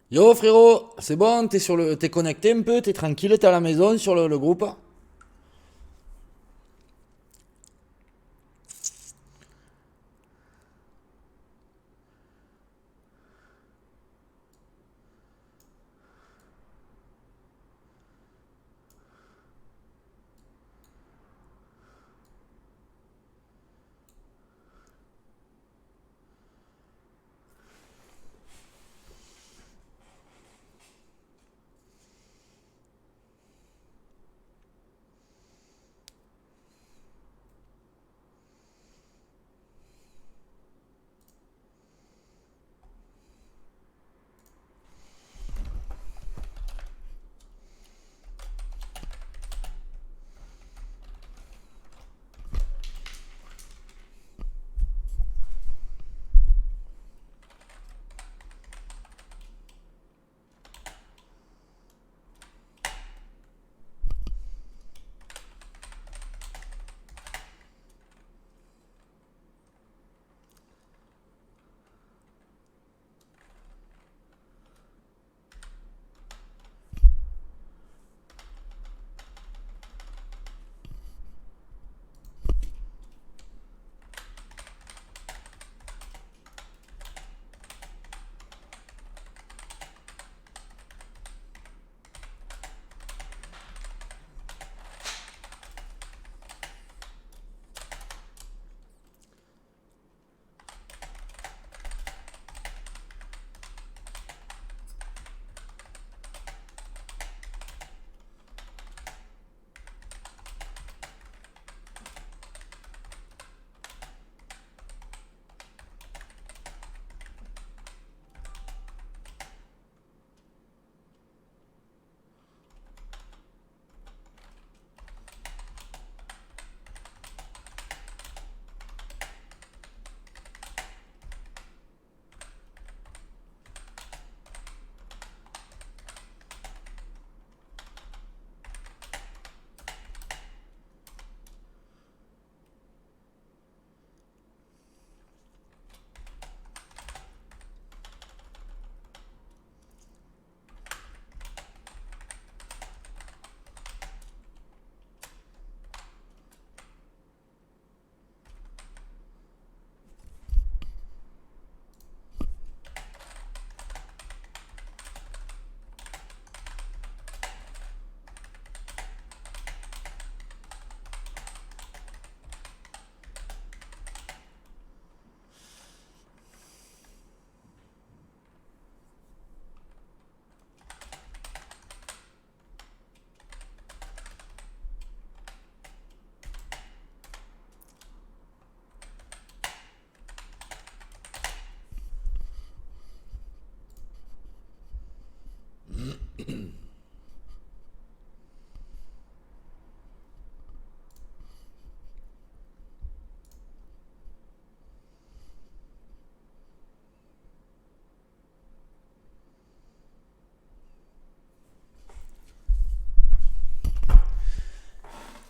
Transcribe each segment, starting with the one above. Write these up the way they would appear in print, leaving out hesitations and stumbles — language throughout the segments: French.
Yo frérot, c'est bon, t'es connecté un peu, t'es tranquille, t'es à la maison sur le groupe?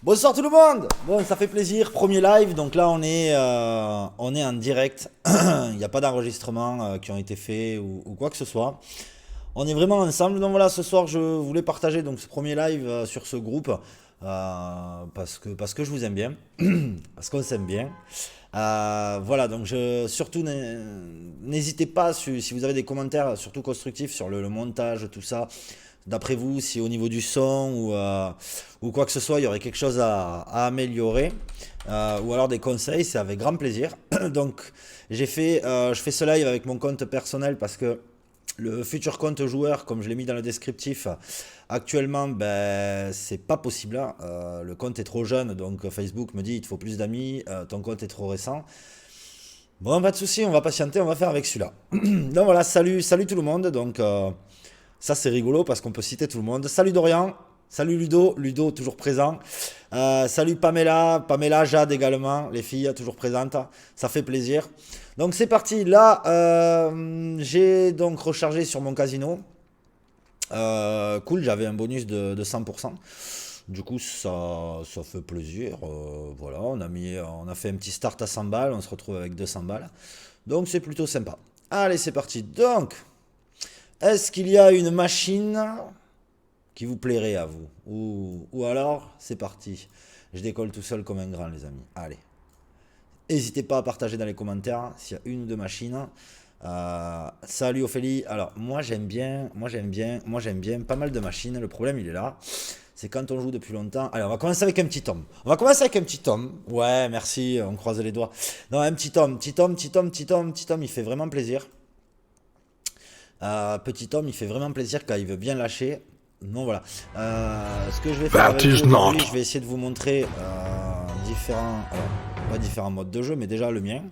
Bonsoir tout le monde. Bon, ça fait plaisir, premier live, donc là on est en direct, il n'y a pas d'enregistrement qui ont été faits ou quoi que ce soit. On est vraiment ensemble, donc voilà, ce soir je voulais partager donc ce premier live sur ce groupe parce que je vous aime bien, parce qu'on s'aime bien. Voilà, donc surtout n'hésitez pas si vous avez des commentaires, surtout constructifs sur le montage, tout ça. D'après vous, si au niveau du son ou quoi que ce soit, il y aurait quelque chose à améliorer, ou alors des conseils, c'est avec grand plaisir. Donc je fais ce live avec mon compte personnel parce que le futur compte joueur, comme je l'ai mis dans le descriptif, actuellement, ben, c'est pas possible, hein. Le compte est trop jeune, donc Facebook me dit il te faut plus d'amis, ton compte est trop récent. Bon, pas de souci, on va patienter, on va faire avec celui-là. Donc voilà, salut tout le monde. Donc ça c'est rigolo parce qu'on peut citer tout le monde. Salut Dorian, salut Ludo toujours présent. Salut Pamela, Jade également, les filles toujours présentes. Ça fait plaisir. Donc c'est parti. Là, j'ai donc rechargé sur mon casino. Cool, j'avais un bonus de 100%. Du coup, ça fait plaisir. Voilà, on a fait un petit start à 100 balles. On se retrouve avec 200 balles. Donc, c'est plutôt sympa. Allez, c'est parti. Donc, Est-ce qu'il y a une machine qui vous plairait à vous? Ou alors, c'est parti. Je décolle tout seul comme un grand, les amis. Allez. N'hésitez pas à partager dans les commentaires s'il y a une ou deux machines. Salut Ophélie. Alors, moi j'aime bien pas mal de machines. Le problème, il est là. C'est quand on joue depuis longtemps. Allez, on va commencer avec un petit tome. On va commencer avec un petit tome. Ouais, merci, on croise les doigts. Non, un petit tome, il fait vraiment plaisir. Petit homme, il fait vraiment plaisir quand il veut bien lâcher. Non, voilà. Ce que je vais faire avec vous aujourd'hui, je vais essayer de vous montrer différents, alors, pas différents modes de jeu, mais déjà le mien.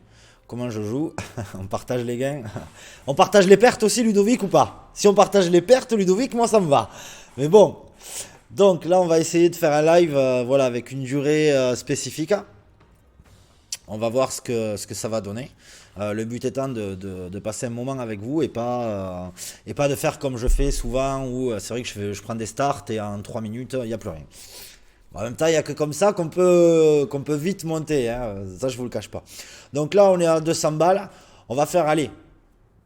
Comment je joue. On partage les gains. On partage les pertes aussi, Ludovic, ou pas? Si on partage les pertes, Ludovic, moi ça me va. Mais bon. Donc là, on va essayer de faire un live voilà, avec une durée spécifique. On va voir ce que ça va donner. Le but étant de passer un moment avec vous et pas de faire comme je fais souvent où c'est vrai que je prends des starts et en 3 minutes, il n'y a plus rien. En même temps, il n'y a que comme ça qu'on peut vite monter. Hein. Ça, je vous le cache pas. Donc là, on est à 200 balles. On va faire, allez,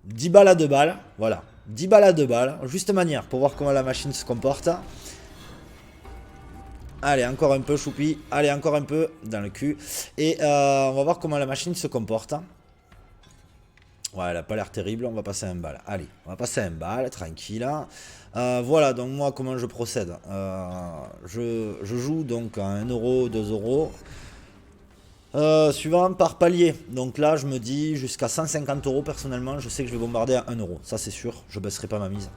10 balles à 2 balles. Voilà. 10 balles à 2 balles. Juste manière pour voir comment la machine se comporte. Allez, encore un peu, choupi. Allez, encore un peu dans le cul. Et on va voir comment la machine se comporte. Ouais, elle a pas l'air terrible. On va passer à un bal. Allez, on va passer à un bal, tranquille. Voilà, donc moi, comment je procède. Je joue donc à 1 euro, 2 euros. Suivant par palier. Donc là, je me dis jusqu'à 150 euros personnellement. Je sais que je vais bombarder à 1 euro. Ça, c'est sûr. Je baisserai pas ma mise.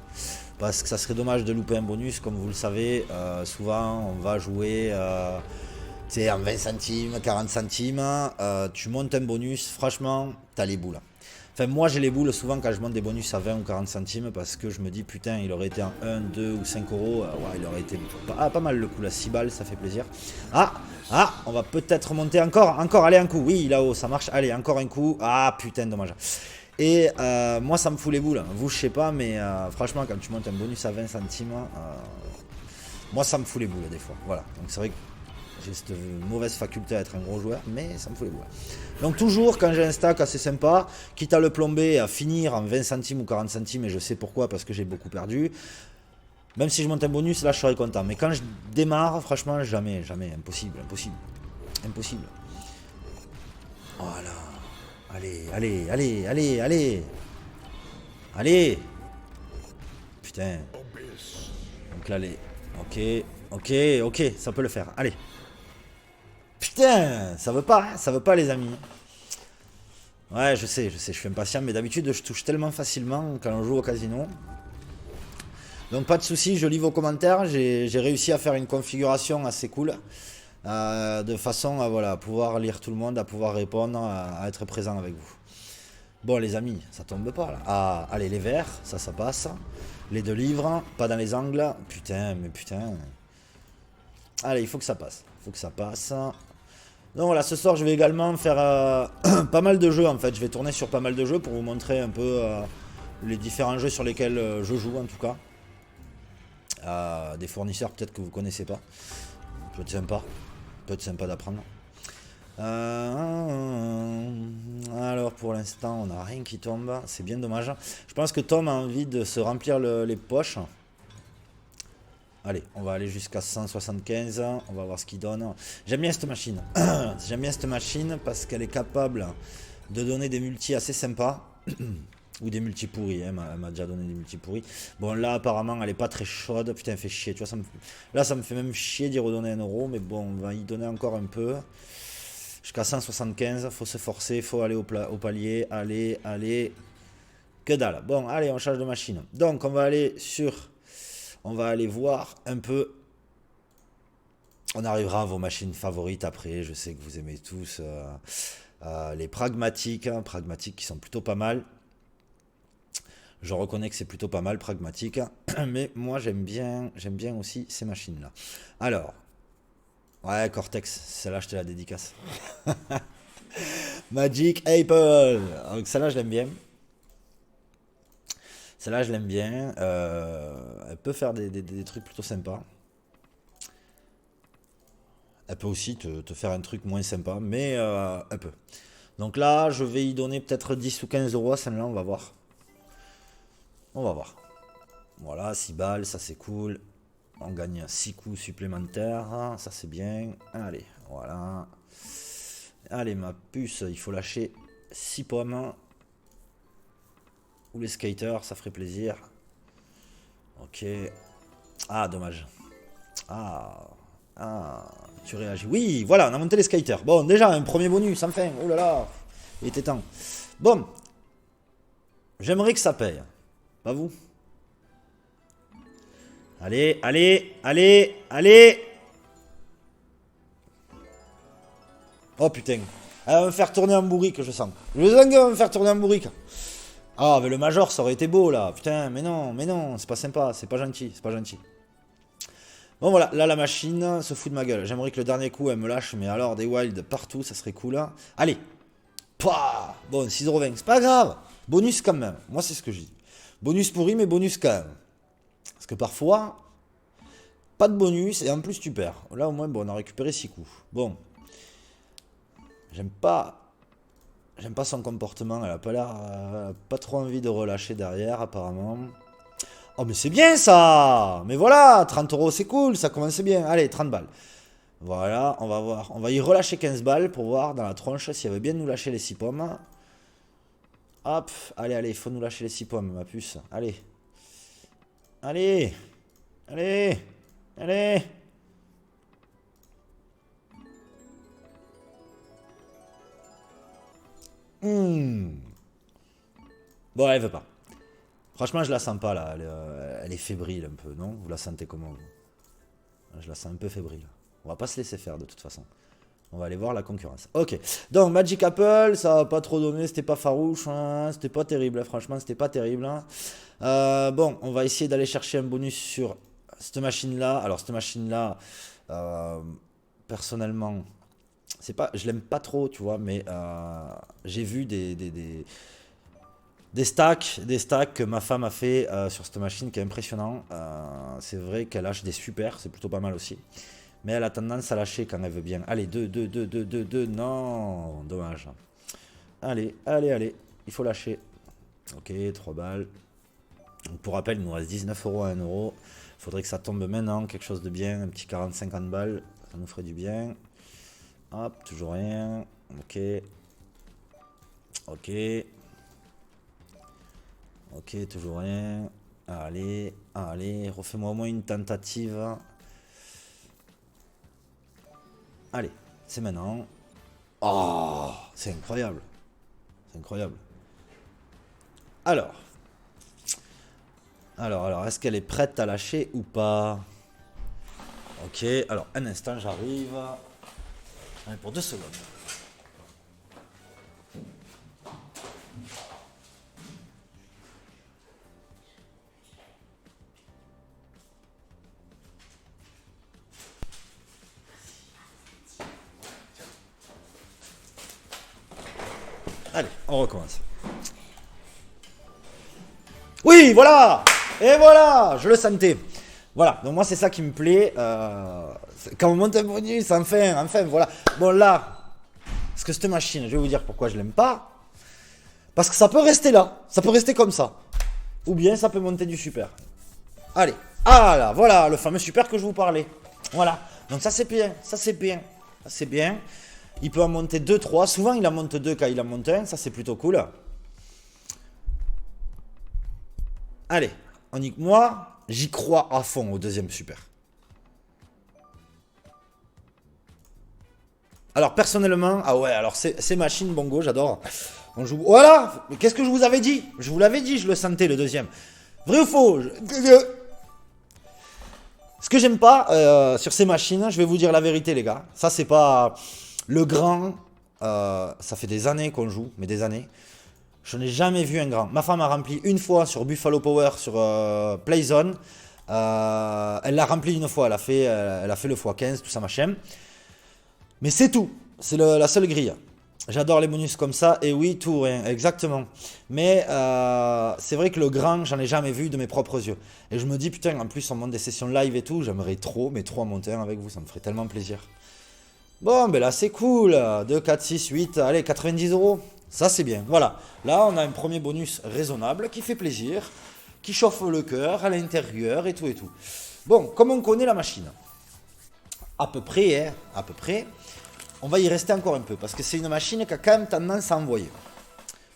Parce que ça serait dommage de louper un bonus. Comme vous le savez, souvent, on va jouer en 20 centimes, 40 centimes. Tu montes un bonus. Franchement, t'as les boules. Enfin, moi j'ai les boules souvent quand je monte des bonus à 20 ou 40 centimes parce que je me dis putain, il aurait été en 1, 2 ou 5 euros. Ouais, il aurait été pas mal le coup là. 6 balles, ça fait plaisir. On va peut-être monter encore, allez un coup. Oui, là-haut, ça marche. Allez, encore un coup. Ah putain, dommage. Et moi ça me fout les boules. Vous, je sais pas, mais franchement, quand tu montes un bonus à 20 centimes, moi ça me fout les boules des fois. Voilà, donc c'est vrai que j'ai cette mauvaise faculté à être un gros joueur, mais ça me fout les boules. Donc toujours quand j'ai un stack assez sympa, quitte à le plomber, à finir en 20 centimes ou 40 centimes, et je sais pourquoi, parce que j'ai beaucoup perdu. Même si je monte un bonus, là je serais content. Mais quand je démarre, franchement, jamais, impossible. Voilà. Allez. Putain. Donc là, ok, ça peut le faire. Allez. Putain, ça veut pas les amis. Ouais, je sais, je suis impatient, mais d'habitude je touche tellement facilement quand on joue au casino. Donc pas de soucis, je lis vos commentaires, j'ai réussi à faire une configuration assez cool. De façon à voilà, pouvoir lire tout le monde, à pouvoir répondre, à être présent avec vous. Bon les amis, ça tombe pas là. Allez, les verts, ça passe. Les 2 livres, pas dans les angles. Putain. Allez, il faut que ça passe. Donc voilà, ce soir je vais également faire pas mal de jeux en fait. Je vais tourner sur pas mal de jeux pour vous montrer un peu les différents jeux sur lesquels je joue en tout cas. Des fournisseurs peut-être que vous connaissez pas. Peut être sympa d'apprendre. Alors pour l'instant on n'a rien qui tombe. C'est bien dommage. Je pense que Tom a envie de se remplir les poches. Allez, on va aller jusqu'à 175, on va voir ce qu'il donne. J'aime bien cette machine. Parce qu'elle est capable de donner des multis assez sympas. Ou des multis pourris, hein. Elle m'a déjà donné des multis pourris. Bon, là, apparemment, elle est pas très chaude. Putain, elle fait chier. Tu vois, là, ça me fait même chier d'y redonner 1 euro. Mais bon, on va y donner encore un peu. Jusqu'à 175, faut se forcer, faut aller au palier. Allez. Que dalle. Bon, allez, on change de machine. Donc, on va aller voir un peu. On arrivera à vos machines favorites après. Je sais que vous aimez tous les pragmatiques. Pragmatiques qui sont plutôt pas mal. Je reconnais que c'est plutôt pas mal pragmatique. Mais moi, j'aime bien aussi ces machines-là. Alors. Ouais, Cortex. Celle-là, je te la dédicace. Magic Apple. Donc, celle-là, je l'aime bien. Elle peut faire des trucs plutôt sympas. Elle peut aussi te faire un truc moins sympa, mais elle peut. Donc là, je vais y donner peut-être 10 ou 15 euros à celle-là, on va voir. Voilà, 6 balles, ça c'est cool. On gagne 6 coups supplémentaires, ça c'est bien. Allez, voilà. Allez, ma puce, il faut lâcher 6 pommes. Ou les skaters, ça ferait plaisir. Ok. Ah, dommage. Ah, tu réagis. Oui, voilà, on a monté les skaters. Bon, déjà, un premier bonus, enfin. Oh là là, il était temps. Bon, j'aimerais que ça paye. Pas vous? Allez, allez, allez, allez. Oh putain. Elle va me faire tourner en bourrique, je sens. Je sens qu'elle va me faire tourner en bourrique. Ah, mais le major, ça aurait été beau, là. Putain, mais non, c'est pas sympa, c'est pas gentil, c'est pas gentil. Bon, voilà, là, la machine se fout de ma gueule. J'aimerais que le dernier coup, elle me lâche, mais alors, des wilds partout, ça serait cool. Allez. Pouah. Bon, 6,20€, c'est pas grave. Bonus quand même. Moi, c'est ce que je dis. Bonus pourri, mais bonus quand même. Parce que parfois, pas de bonus, et en plus, tu perds. Là, au moins, bon, on a récupéré 6 coups. Bon. J'aime pas son comportement. Elle a pas l'air, pas trop envie de relâcher derrière, apparemment. Oh, mais c'est bien ça! Mais voilà, 30€ c'est cool, ça commence bien. Allez, 30 balles. Voilà, on va voir. On va y relâcher 15 balles pour voir dans la tronche si elle veut bien nous lâcher les 6 pommes. Hop, allez, allez, il faut nous lâcher les 6 pommes, ma puce. Allez. Allez. Allez. Allez. Bon, elle veut pas. Franchement, je la sens pas là. Elle est fébrile un peu, non? Vous la sentez comment vous? Je la sens un peu fébrile. On va pas se laisser faire de toute façon. On va aller voir la concurrence. Ok. Donc, Magic Apple, ça va pas trop donner. C'était pas farouche. Hein, c'était pas terrible. Hein, franchement, c'était pas terrible. Hein. Bon, on va essayer d'aller chercher un bonus sur cette machine-là. Alors, cette machine-là, personnellement, c'est pas, je l'aime pas trop, tu vois, mais j'ai vu des stacks que ma femme a fait sur cette machine qui est impressionnant. C'est vrai qu'elle lâche des super, c'est plutôt pas mal aussi. Mais elle a tendance à lâcher quand elle veut bien. Allez, 2, 2, 2, 2, 2, 2. Non, dommage. Allez, allez, allez. Il faut lâcher. Ok, 3 balles. Donc pour rappel, il nous reste 19€ à 1€. Il faudrait que ça tombe maintenant. Quelque chose de bien. Un petit 40-50 balles. Ça nous ferait du bien. Hop, toujours rien. Ok. Ok. Ok, toujours rien. Allez, allez. Refais-moi au moins une tentative. Allez, c'est maintenant. Oh, c'est incroyable. C'est incroyable. Alors, est-ce qu'elle est prête à lâcher ou pas? Ok, alors un instant, j'arrive. Allez, pour 2 secondes. Allez, on recommence. Oui, voilà. Et voilà, je le sentais. Voilà, donc moi c'est ça qui me plaît. Quand on monte un bonus, enfin, voilà. Bon là, parce que cette machine, je vais vous dire pourquoi je l'aime pas. Parce que ça peut rester là, ça peut rester comme ça. Ou bien ça peut monter du super. Allez, ah là, voilà, le fameux super que je vous parlais. Voilà, donc ça c'est bien, ça c'est bien, ça c'est bien. Il peut en monter 2, 3. Souvent, il en monte 2 quand il en monte 1. Ça, c'est plutôt cool. Allez, moi, j'y crois à fond au deuxième super. Alors, personnellement, ah ouais, alors ces machines bongo, j'adore. On joue. Voilà. Mais qu'est-ce que je vous avais dit? Je vous l'avais dit, je le sentais, le deuxième. Vrai ou faux? Ce que j'aime pas sur ces machines, je vais vous dire la vérité, les gars. Ça, c'est pas... Le grand, ça fait des années qu'on joue, mais des années. Je n'ai jamais vu un grand. Ma femme a rempli une fois sur Buffalo Power, sur Playzone. Elle l'a rempli une fois, elle a fait le x15, tout ça machin. Mais c'est tout, c'est la seule grille. J'adore les bonus comme ça, et oui, tout ou rien, exactement. Mais c'est vrai que le grand, j'en ai jamais vu de mes propres yeux. Et je me dis, putain, en plus on monte des sessions live et tout, j'aimerais trop, mais trop en monter un avec vous, ça me ferait tellement plaisir. Bon, ben là c'est cool. 2, 4, 6, 8, allez, 90€. Ça c'est bien. Voilà. Là on a un premier bonus raisonnable qui fait plaisir. qui chauffe le cœur à l'intérieur et tout et tout. Bon, comme on connaît la machine, à peu près, hein, à peu près, on va y rester encore un peu, parce que c'est une machine qui a quand même tendance à envoyer.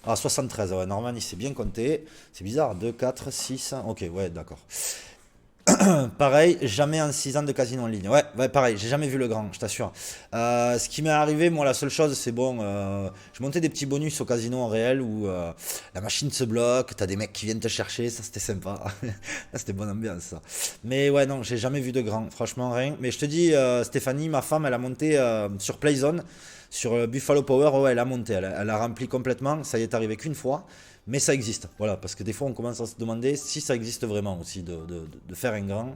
Ah, 73, ouais, Norman, il s'est bien compté. C'est bizarre, 2, 4, 6, ok, ouais, d'accord. Pareil, jamais en 6 ans de casino en ligne. Ouais, pareil, j'ai jamais vu le grand, je t'assure. Ce qui m'est arrivé, moi, la seule chose, c'est bon, je montais des petits bonus au casino en réel où la machine se bloque, t'as des mecs qui viennent te chercher, ça c'était sympa. C'était bonne ambiance, ça. Mais ouais, non, j'ai jamais vu de grand, franchement, rien. Mais je te dis, Stéphanie, ma femme, elle a monté sur Playzone, sur Buffalo Power, ouais, elle a monté, elle a rempli complètement, ça y est arrivé qu'une fois. Mais ça existe, voilà, parce que des fois on commence à se demander si ça existe vraiment aussi de faire un grand.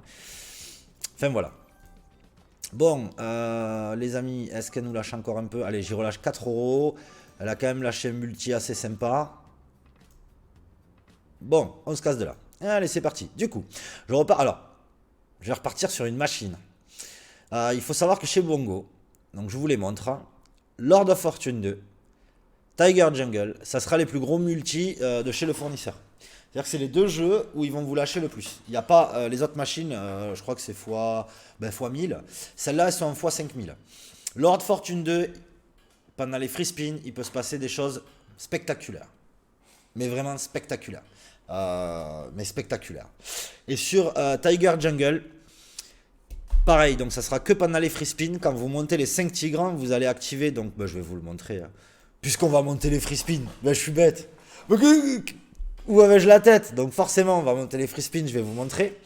Enfin voilà. Bon, les amis, est-ce qu'elle nous lâche encore un peu? Allez, j'y relâche 4 €. Elle a quand même lâché un multi assez sympa. Bon, on se casse de là. Allez, c'est parti. Du coup, je repars. Alors, je vais repartir sur une machine. Il faut savoir que chez Bongo, donc je vous les montre, hein, Lord of Fortune 2. Tiger Jungle, ça sera les plus gros multi de chez le fournisseur. C'est-à-dire que c'est les 2 jeux où ils vont vous lâcher le plus. Il n'y a pas les autres machines, je crois que c'est fois 1000. Celles-là, elles sont en fois 5000. Lord Fortune 2, pendant les free spin, il peut se passer des choses spectaculaires. Mais vraiment spectaculaires. Mais spectaculaires. Et sur Tiger Jungle, pareil, donc ça sera que pendant les free spin. Quand vous montez les 5 tigres, vous allez activer, donc je vais vous le montrer. Puisqu'on va monter les free spin, je suis bête. Où avais-je la tête? Donc forcément, on va monter les free spin, je vais vous montrer.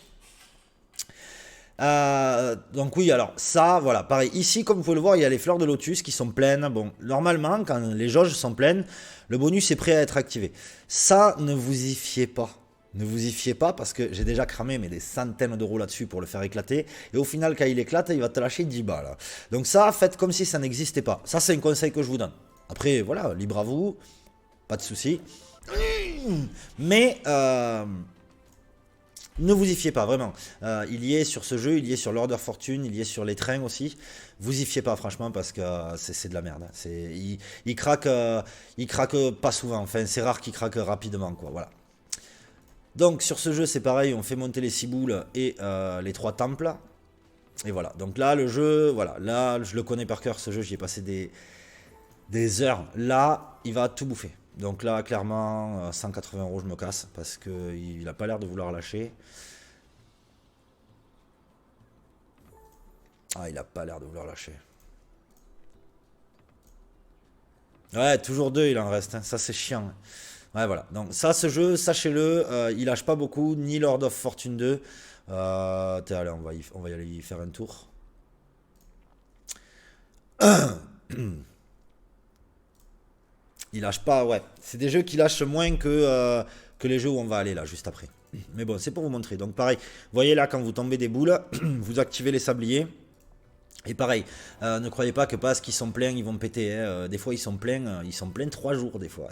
Donc oui, alors ça, voilà, pareil. Ici, comme vous pouvez le voir, il y a les fleurs de lotus qui sont pleines. Bon, normalement, quand les jauges sont pleines, le bonus est prêt à être activé. Ça, ne vous y fiez pas. Ne vous y fiez pas parce que j'ai déjà cramé mais des centaines d'euros là-dessus pour le faire éclater. Et au final, quand il éclate, il va te lâcher 10 balles. Donc ça, faites comme si ça n'existait pas. Ça, c'est un conseil que je vous donne. Après, voilà, libre à vous, pas de souci. Mais ne vous y fiez pas, vraiment. Il y est sur ce jeu, il y est sur l'Order Fortune, il y est sur les trains aussi. Vous y fiez pas, franchement, parce que c'est de la merde. Il craque pas souvent. Enfin, c'est rare qu'il craque rapidement, quoi. Voilà. Donc, sur ce jeu, c'est pareil. On fait monter les 6 boules et les 3 temples. Et voilà. Donc là, le jeu, voilà. Là, je le connais par cœur, ce jeu. J'y ai passé des heures. Là, il va tout bouffer. Donc là, clairement, 180 €, je me casse parce qu'il n'a pas l'air de vouloir lâcher. Ah, il n'a pas l'air de vouloir lâcher. Ouais, toujours 2, il en reste. Hein. Ça, c'est chiant. Ouais, voilà. Donc ça, ce jeu, sachez-le, il lâche pas beaucoup, ni Lord of Fortune 2. Allez, on va y aller y faire un tour. Il lâche pas, ouais. C'est des jeux qui lâchent moins que les jeux où on va aller là, juste après. Mais bon, c'est pour vous montrer. Donc pareil, vous voyez là, quand vous tombez des boules, vous activez les sabliers. Et pareil, ne croyez pas que parce qu'ils sont pleins, ils vont péter. Hein. Des fois, ils sont pleins 3 jours, des fois.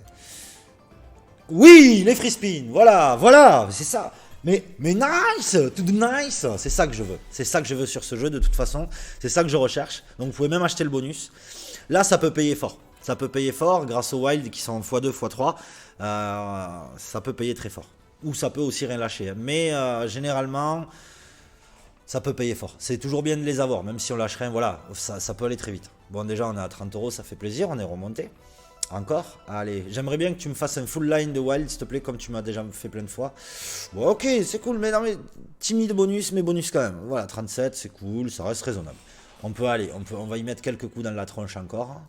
Oui, les free spin, voilà, c'est ça. Mais nice, tout nice, c'est ça que je veux. C'est ça que je veux sur ce jeu de toute façon. C'est ça que je recherche. Donc vous pouvez même acheter le bonus. Là, ça peut payer fort. Ça peut payer fort grâce aux wild qui sont x2, x3. Ça peut payer très fort. Ou ça peut aussi rien lâcher. Mais généralement, ça peut payer fort. C'est toujours bien de les avoir, même si on lâche rien. Voilà, ça peut aller très vite. Bon, déjà, on est à 30 €, ça fait plaisir. On est remonté. Encore? Allez, j'aimerais bien que tu me fasses un full line de wild, s'il te plaît, comme tu m'as déjà fait plein de fois. Bon, ok, c'est cool, mais non, mais timide bonus, mais bonus quand même. Voilà, 37, c'est cool, ça reste raisonnable. On peut aller, on va y mettre quelques coups dans la tronche encore.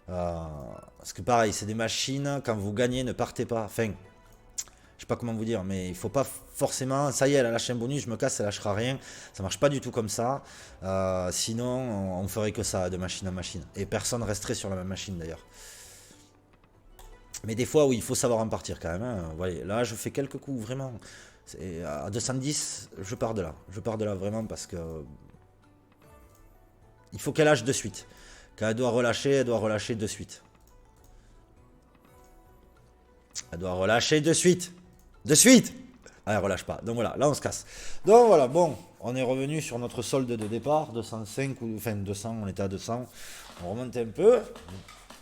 Parce que pareil, c'est des machines, quand vous gagnez, ne partez pas. Enfin, je sais pas comment vous dire, mais il faut pas forcément. Ça y est, elle a lâché un bonus, je me casse, elle lâchera rien. Ça marche pas du tout comme ça. Sinon, on ferait que ça de machine en machine. Et personne resterait sur la même machine d'ailleurs. Mais des fois, oui, il faut savoir en partir quand même. Hein. Voyez, là, je fais quelques coups, vraiment. À 210, je pars de là. Je pars de là, vraiment, parce que... Il faut qu'elle lâche de suite. Quand elle doit relâcher de suite. Elle doit relâcher de suite. De suite. Ah, elle relâche pas. Donc voilà, là, on se casse. Donc voilà, bon, on est revenu sur notre solde de départ. 205, ou enfin 200, on était à 200. On remonte un peu.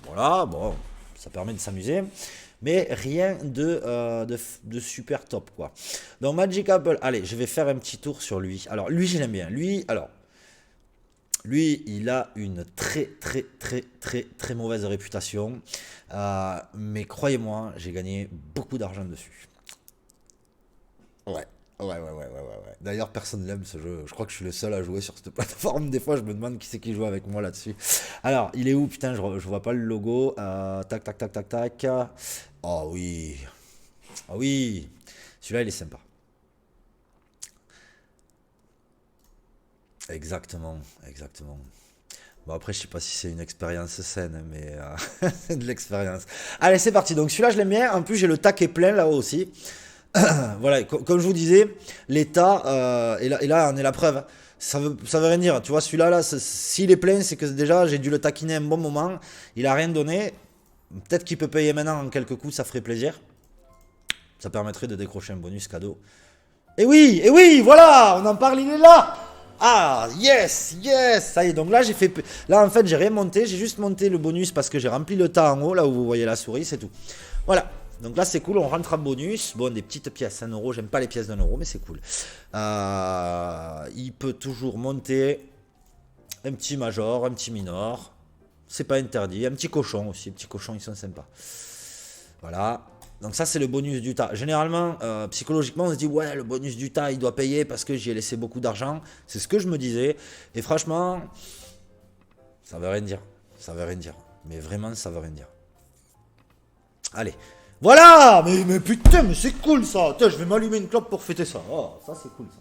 Voilà, bon... ça permet de s'amuser. Mais rien de super top, quoi. Donc Magic Apple, allez, je vais faire un petit tour sur lui. Alors lui, je l'aime bien. Lui, il a une très mauvaise réputation. Mais croyez-moi, j'ai gagné beaucoup d'argent dessus. Ouais. Ouais. D'ailleurs, personne n'aime ce jeu. Je crois que je suis le seul à jouer sur cette plateforme. Des fois, je me demande qui c'est qui joue avec moi là-dessus. Alors, il est où? Putain, je vois pas le logo. Tac. Oh oui. Ah oui. Celui-là, il est sympa. Exactement. Bon, après, je sais pas si c'est une expérience saine, mais c'est de l'expérience. Allez, c'est parti. Donc, celui-là, je l'aime bien. En plus, j'ai le taquet plein là-haut aussi. Voilà, comme je vous disais, l'état, et là, on est la preuve. Ça veut rien dire. Tu vois, celui-là, s'il est plein, c'est que déjà, j'ai dû le taquiner un bon moment. Il a rien donné. Peut-être qu'il peut payer maintenant en quelques coups, ça ferait plaisir. Ça permettrait de décrocher un bonus cadeau. Et oui, voilà, on en parle, il est là. Ah, yes, ça y est, donc là, là, en fait, j'ai rien monté, j'ai juste monté le bonus parce que j'ai rempli le tas en haut, là où vous voyez la souris, c'est tout. Voilà. Donc là, c'est cool, on rentre en bonus. Bon, des petites pièces, 1€, j'aime pas les pièces d'1€, mais c'est cool. Il peut toujours monter un petit major, un petit minor. C'est pas interdit. Un petit cochon aussi, les petits cochons, ils sont sympas. Voilà. Donc ça, c'est le bonus du tas. Généralement, psychologiquement, on se dit, ouais, le bonus du tas, il doit payer parce que j'y ai laissé beaucoup d'argent. C'est ce que je me disais. Et franchement, ça veut rien dire. Ça veut rien dire. Mais vraiment, ça veut rien dire. Allez. Voilà, mais putain, mais c'est cool ça. Tiens, je vais m'allumer une clope pour fêter ça. Oh, ça c'est cool ça.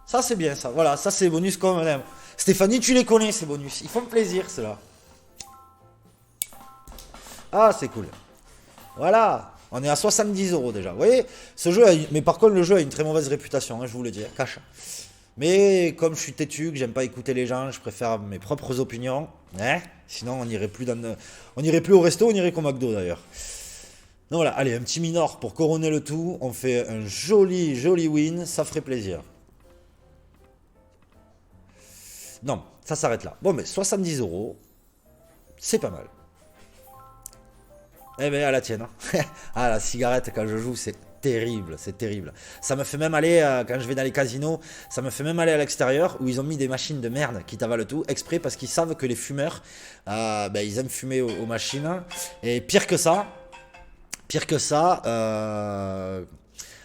Ça c'est bien ça. Voilà, ça c'est bonus comme on aime. Stéphanie, tu les connais ces bonus. Ils font plaisir ceux-là. Ah, c'est cool. Voilà. On est à 70€ déjà. Vous voyez, ce jeu mais par contre le jeu a une très mauvaise réputation, hein, je vous le dis, cache. Mais comme je suis têtu, que j'aime pas écouter les gens, je préfère mes propres opinions. Hein, sinon on irait plus on irait plus au resto, on irait qu'au McDo d'ailleurs. Donc voilà, allez, un petit minor pour couronner le tout. On fait un joli win, ça ferait plaisir. Non, ça s'arrête là. Bon, mais 70€, c'est pas mal. Eh ben, à la tienne. Ah, la cigarette, quand je joue, c'est terrible, c'est terrible. Ça me fait même aller, quand je vais dans les casinos, ça me fait même aller à l'extérieur, où ils ont mis des machines de merde qui t'avalent tout, exprès, parce qu'ils savent que les fumeurs, ils aiment fumer aux machines. Et pire que ça,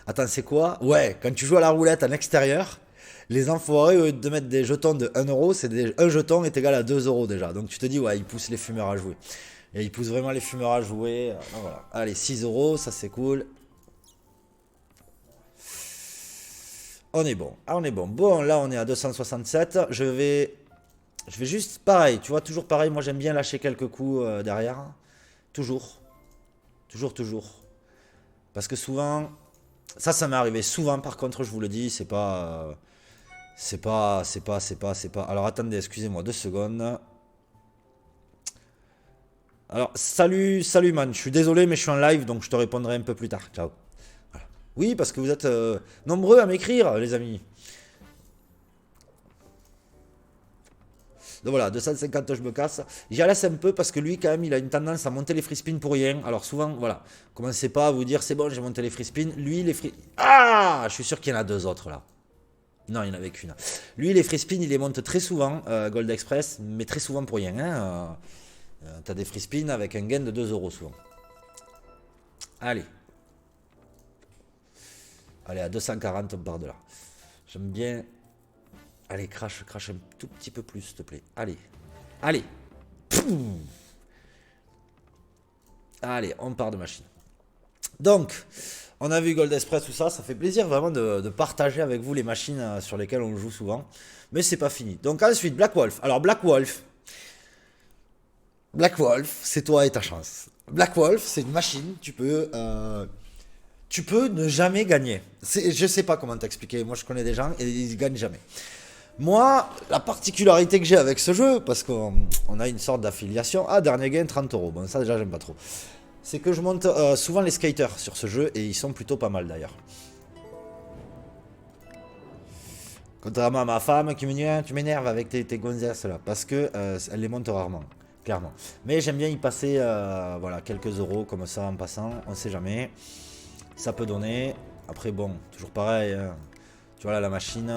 attends, c'est quoi? Ouais, quand tu joues à la roulette en extérieur, les enfoirés, au lieu de mettre des jetons de 1€, un jeton est égal à 2€ déjà. Donc tu te dis, ouais, ils poussent les fumeurs à jouer. Et ils poussent vraiment les fumeurs à jouer. Voilà. Allez, 6€, ça c'est cool. On est bon. Ah, on est bon. Bon, là on est à 267. Je vais juste pareil, tu vois, toujours pareil. Moi j'aime bien lâcher quelques coups derrière. Toujours. Toujours. Parce que souvent, ça m'est arrivé souvent par contre, je vous le dis, c'est pas. Alors attendez, excusez-moi 2 secondes. Alors, salut man, je suis désolé, mais je suis en live, donc je te répondrai un peu plus tard. Ciao. Voilà. Oui, parce que vous êtes nombreux à m'écrire, les amis. Donc voilà, 250, je me casse. J'y laisse un peu parce que lui, quand même, il a une tendance à monter les free spins pour rien. Alors souvent, voilà, commencez pas à vous dire, c'est bon, j'ai monté les free spins. Lui, les free... Ah, je suis sûr qu'il y en a 2 autres là. Non, il n'y en avait qu'une. Lui, les free spins, il les monte très souvent, Gold Express, mais très souvent pour rien. Hein. T'as des free spins avec un gain de 2€ souvent. Allez. Allez, à 240, on part de là. J'aime bien. Allez, crash un tout petit peu plus, s'il te plaît. Allez. Poum. Allez, on part de machine. Donc, on a vu Gold Express, tout ça. Ça fait plaisir vraiment de partager avec vous les machines sur lesquelles on joue souvent. Mais c'est pas fini. Donc ensuite, Black Wolf. Alors, Black Wolf, c'est toi et ta chance. Black Wolf, c'est une machine, tu peux ne jamais gagner. Je sais pas comment t'expliquer, moi je connais des gens et ils gagnent jamais. Moi, la particularité que j'ai avec ce jeu, parce qu'on a une sorte d'affiliation, dernier gain 30€, bon ça déjà j'aime pas trop, c'est que je monte souvent les skaters sur ce jeu et ils sont plutôt pas mal d'ailleurs. Contrairement à ma femme qui me dit tu m'énerves avec tes gonzesses là, parce que elle les monte rarement. clairement. Mais j'aime bien y passer voilà, quelques euros comme ça en passant, on sait jamais. Ça peut donner. Après bon, toujours pareil. Hein. Tu vois là la machine,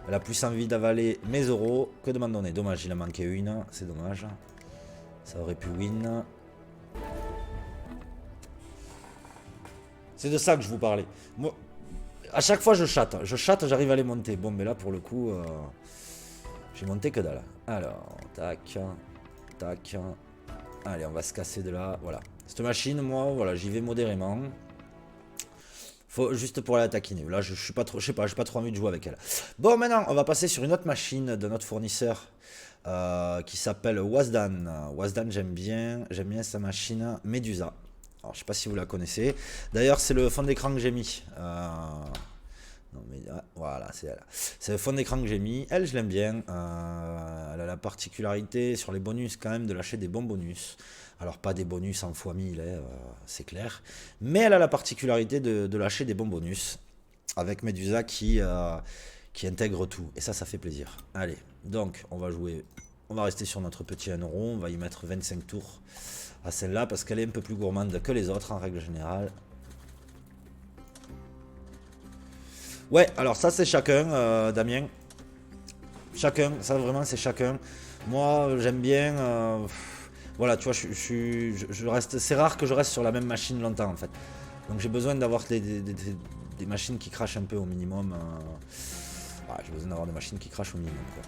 elle a plus envie d'avaler mes euros que de m'en donner. Dommage, il en manquait une, c'est dommage. Ça aurait pu win. C'est de ça que je vous parlais. Moi, à chaque fois je chatte, j'arrive à les monter. Bon mais là pour le coup, j'ai monté que dalle. Alors, tac, tac. Allez, on va se casser de là, voilà. Cette machine, moi, voilà, j'y vais modérément. Faut juste pour la taquiner. Là, je suis pas trop, je sais pas, j'ai pas trop envie de jouer avec elle. Bon, maintenant, on va passer sur une autre machine de notre fournisseur qui s'appelle Wasdan. Wasdan, j'aime bien sa machine Medusa. Alors, je sais pas si vous la connaissez. D'ailleurs, c'est le fond d'écran que j'ai mis. Non, mais voilà, c'est elle. C'est le fond d'écran que j'ai mis. Elle, je l'aime bien. Elle a la particularité sur les bonus quand même de lâcher des bons bonus. Alors pas des bonus en x1000, c'est clair. Mais elle a la particularité de lâcher des bons bonus. Avec Medusa qui intègre tout. Et ça fait plaisir. Allez, donc on va jouer. On va rester sur notre petit 1 euro. On va y mettre 25 tours à celle-là parce qu'elle est un peu plus gourmande que les autres en règle générale. Ouais, alors ça c'est chacun, Damien. Chacun, ça vraiment c'est chacun. Moi j'aime bien. Voilà, tu vois, je reste. C'est rare que je reste sur la même machine longtemps en fait. Donc j'ai besoin d'avoir des machines qui crachent un peu au minimum. J'ai besoin d'avoir des machines qui crachent au minimum. Quoi.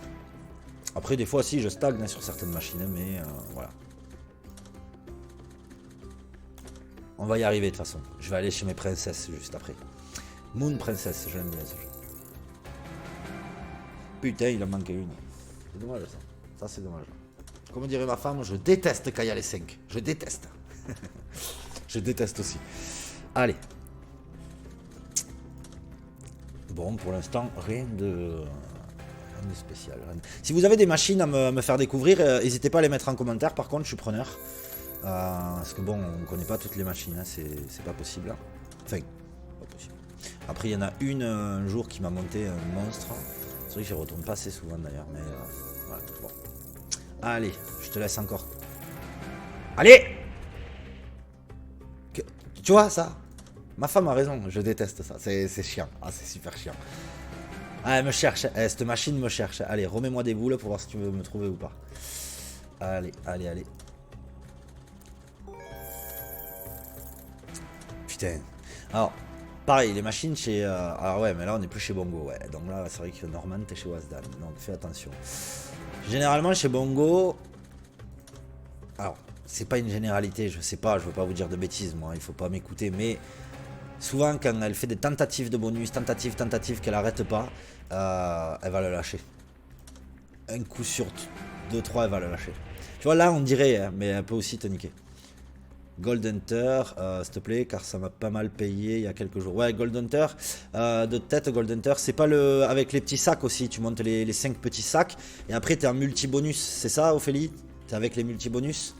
Après des fois aussi je stagne sur certaines machines, mais voilà. On va y arriver de toute façon. Je vais aller chez mes princesses juste après. Moon Princess, j'aime bien ce jeu. Putain, il en manquait une. C'est dommage ça. Ça c'est dommage. Comme dirait ma femme, je déteste quand il y a les 5. Je déteste. Je déteste aussi. Allez. Bon, pour l'instant, rien de spécial. Si vous avez des machines à me faire découvrir, n'hésitez pas à les mettre en commentaire. Par contre, je suis preneur. Parce que bon, on ne connaît pas toutes les machines. Hein, c'est pas possible. Enfin, pas possible. Après, il y en a une un jour qui m'a monté un monstre. C'est vrai que j'y retourne pas assez souvent d'ailleurs. Mais voilà. Bon. Allez, je te laisse encore. Allez! Tu vois ça? Ma femme a raison, je déteste ça. C'est chiant. Ah, c'est super chiant. Ah, elle me cherche. Cette machine me cherche. Allez, remets-moi des boules pour voir si tu veux me trouver ou pas. Allez, allez, allez. Putain. Alors, pareil, les machines chez... alors ouais, mais là, on n'est plus chez Bongo. Ouais. Donc là, c'est vrai que Norman, t'es chez Wasdan. Donc fais attention. Généralement, chez Bongo... Alors, c'est pas une généralité, je sais pas, je veux pas vous dire de bêtises, moi, il faut pas m'écouter, mais souvent, quand elle fait des tentatives de bonus, tentatives, qu'elle arrête pas, elle va le lâcher. Un coup sur 2-3, elle va le lâcher. Tu vois, là, on dirait, hein, mais elle peut aussi te niquer. Gold Hunter, s'il te plaît, car ça m'a pas mal payé il y a quelques jours. Ouais, Gold Hunter, de tête, Gold Hunter, c'est pas le. Avec les petits sacs aussi, tu montes les 5 petits sacs, et après t'es en multi-bonus, c'est ça, Ophélie? T'es avec les multi-bonus?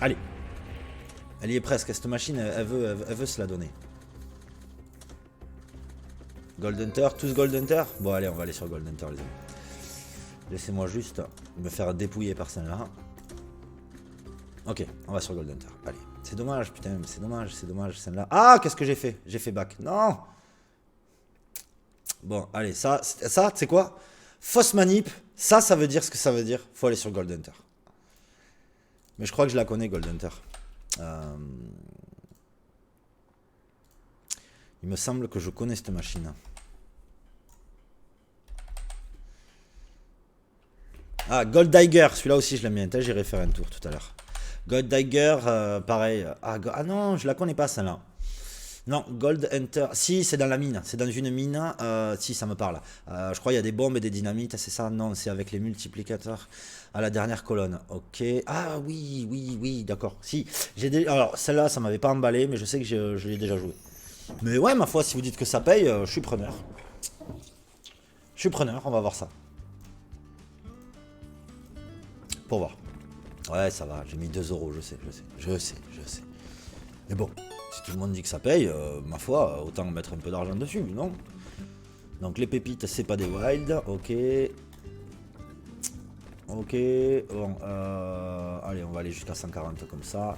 Allez. Elle y est presque, cette machine, elle veut se la donner. Gold Hunter, tous Gold Hunter? Bon, allez, on va aller sur Gold Hunter, les amis. Laissez-moi juste me faire dépouiller par celle-là. Ok, on va sur Gold Hunter. Allez. C'est dommage, putain, c'est dommage, celle-là. Ah, qu'est-ce que j'ai fait? J'ai fait back. Non! Bon, allez, ça, tu sais quoi? Fausse manip, ça veut dire ce que ça veut dire. Faut aller sur Gold Hunter. Mais je crois que je la connais, Gold Hunter. Il me semble que je connais cette machine. Ah, Gold Digger, celui-là aussi je l'aime bien. J'irai faire un tour tout à l'heure. Gold Digger, pareil. Ah non, je la connais pas celle-là. Non, Gold Hunter. Si, c'est dans la mine. C'est dans une mine. Si, ça me parle. Je crois qu'il y a des bombes et des dynamites. C'est ça? Non, c'est avec les multiplicateurs à la dernière colonne. Ok. Ah oui, d'accord. Si, alors, celle-là, ça m'avait pas emballé, mais je sais que je l'ai déjà joué. Mais ouais, ma foi, si vous dites que ça paye, je suis preneur. Je suis preneur, on va voir ça. Pour voir. Ouais, ça va, j'ai mis 2 euros, je sais. Mais bon, si tout le monde dit que ça paye, ma foi, autant mettre un peu d'argent dessus, non? Donc les pépites, c'est pas des wild, ok. Ok, bon, allez, on va aller jusqu'à 140 comme ça.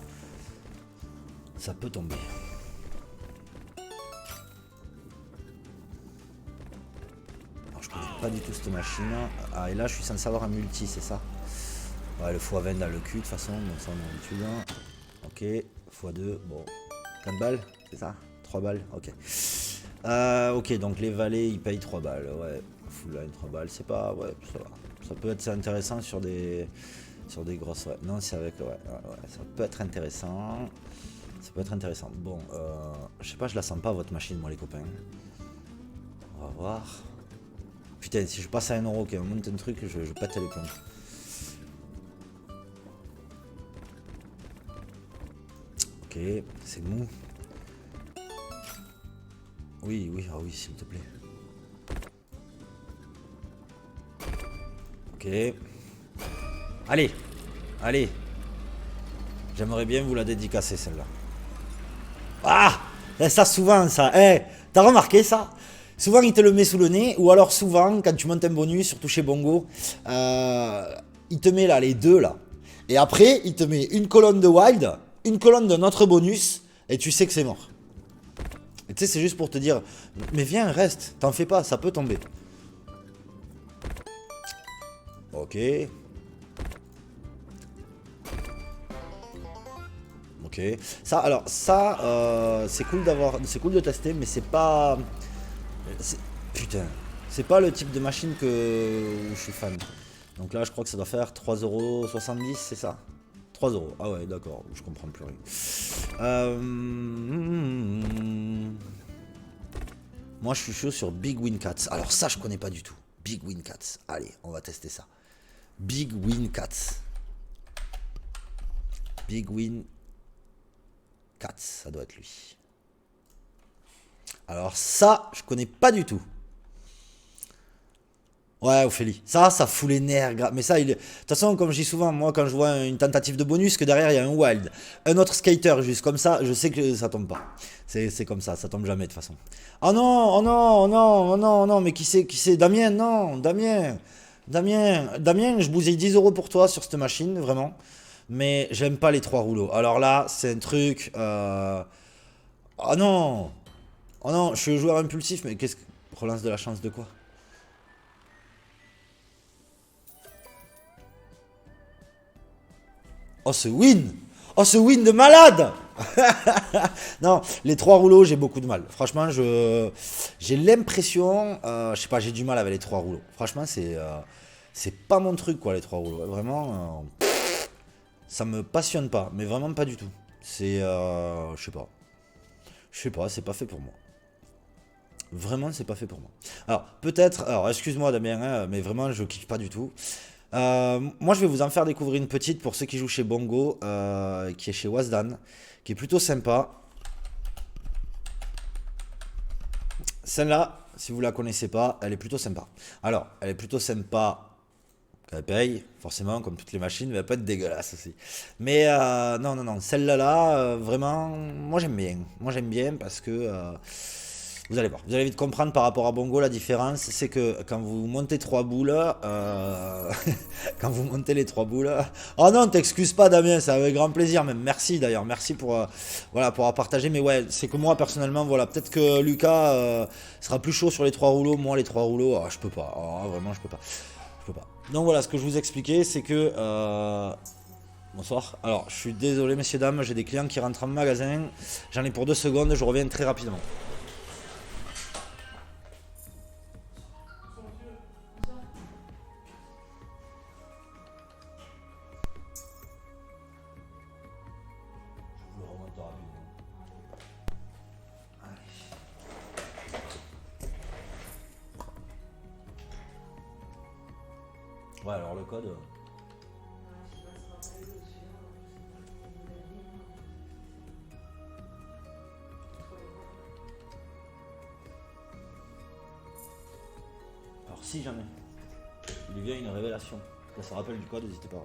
Ça peut tomber. Alors, je connais pas du tout cette machine. Ah, et là, je suis censé avoir un multi, c'est ça? Ouais, le x20 dans le cul, de toute façon, donc ça, on a l'habitude. Ok, x2, bon. 4 balles, c'est ça? 3 balles, ok. Ok, donc les valets, ils payent 3 balles, ouais. Full line, 3 balles, c'est pas... Ouais, ça va. Ça peut être intéressant sur des... Sur des grosses... Ouais. Non, c'est avec... Ouais, ça peut être intéressant. Ça peut être intéressant. Bon, je sais pas, je la sens pas, votre machine, moi, les copains. On va voir. Putain, si je passe à 1€, qu'on monte un truc, je pète les plombs. Ok, c'est mou. Oui, oui, ah oui, s'il te plaît. Ok. Allez, allez. J'aimerais bien vous la dédicacer, celle-là. Ah, ça souvent, ça. Eh, t'as remarqué ça? Souvent, il te le met sous le nez, ou alors souvent, quand tu montes un bonus, surtout chez Bongo, il te met là les deux là. Et après, il te met une colonne de wild, une colonne d'un autre bonus, et tu sais que c'est mort. Et tu sais, c'est juste pour te dire, mais viens, reste, t'en fais pas, ça peut tomber. Ok. Ok. Ça, alors, ça, c'est cool d'avoir, c'est cool de tester, mais c'est pas, putain, c'est pas le type de machine où je suis fan. Donc là, je crois que ça doit faire 3,70€, c'est ça? 3€. Ah ouais, d'accord, je comprends plus rien. Moi, je suis chaud sur Big Win Cats. Alors ça, je connais pas du tout. Big Win Cats. Allez, on va tester ça. Big Win Cats. Big Win Cats, ça doit être lui. Alors ça, je connais pas du tout. Ouais, Ophélie. Ça fout les nerfs. Mais ça, de toute façon, comme je dis souvent, moi, quand je vois une tentative de bonus, que derrière, il y a un wild, un autre skater, juste comme ça, je sais que ça tombe pas. C'est comme ça tombe jamais, de toute façon. Oh non, oh non, oh non, oh non, oh non, mais qui c'est Damien, non, Damien, je bousille 10€ pour toi sur cette machine, vraiment. Mais j'aime pas les trois rouleaux. Alors là, c'est un truc... Oh non. Oh non, je suis joueur impulsif, mais qu'est-ce que... Relance de la chance de quoi? Oh ce win! Oh ce win de malade! Non, les trois rouleaux, j'ai beaucoup de mal. Franchement, j'ai l'impression, je sais pas, j'ai du mal avec les trois rouleaux. Franchement, c'est pas mon truc quoi, les trois rouleaux. Vraiment, ça me passionne pas, mais vraiment pas du tout. Je sais pas, c'est pas fait pour moi. Vraiment, c'est pas fait pour moi. Alors, peut-être, alors excuse-moi Damien, hein, mais vraiment, je kiffe pas du tout. Moi, je vais vous en faire découvrir une petite pour ceux qui jouent chez Bongo, qui est chez Wasdan, qui est plutôt sympa. Celle-là, si vous la connaissez pas, elle est plutôt sympa. Alors, elle est plutôt sympa. Elle paye, forcément, comme toutes les machines, mais elle peut être dégueulasse aussi. Mais non, non, non, celle-là, vraiment, moi j'aime bien. Moi j'aime bien parce que vous allez voir, vous allez vite comprendre par rapport à Bongo la différence, c'est que quand vous montez trois boules, quand vous montez les trois boules, oh non, t'excuses pas Damien, c'est avec grand plaisir, même merci d'ailleurs, merci pour voilà pour avoir partagé, mais ouais, c'est que moi personnellement, voilà, peut-être que Lucas sera plus chaud sur les trois rouleaux, moi les trois rouleaux, je peux pas, vraiment je peux pas, je peux pas. Donc voilà, ce que je vous expliquais, c'est que bonsoir. Alors, je suis désolé, messieurs, dames, j'ai des clients qui rentrent en magasin. J'en ai pour 2 secondes, je reviens très rapidement. Ouais, alors le code. Alors, si jamais il vient une révélation, ça se rappelle du code, n'hésitez pas.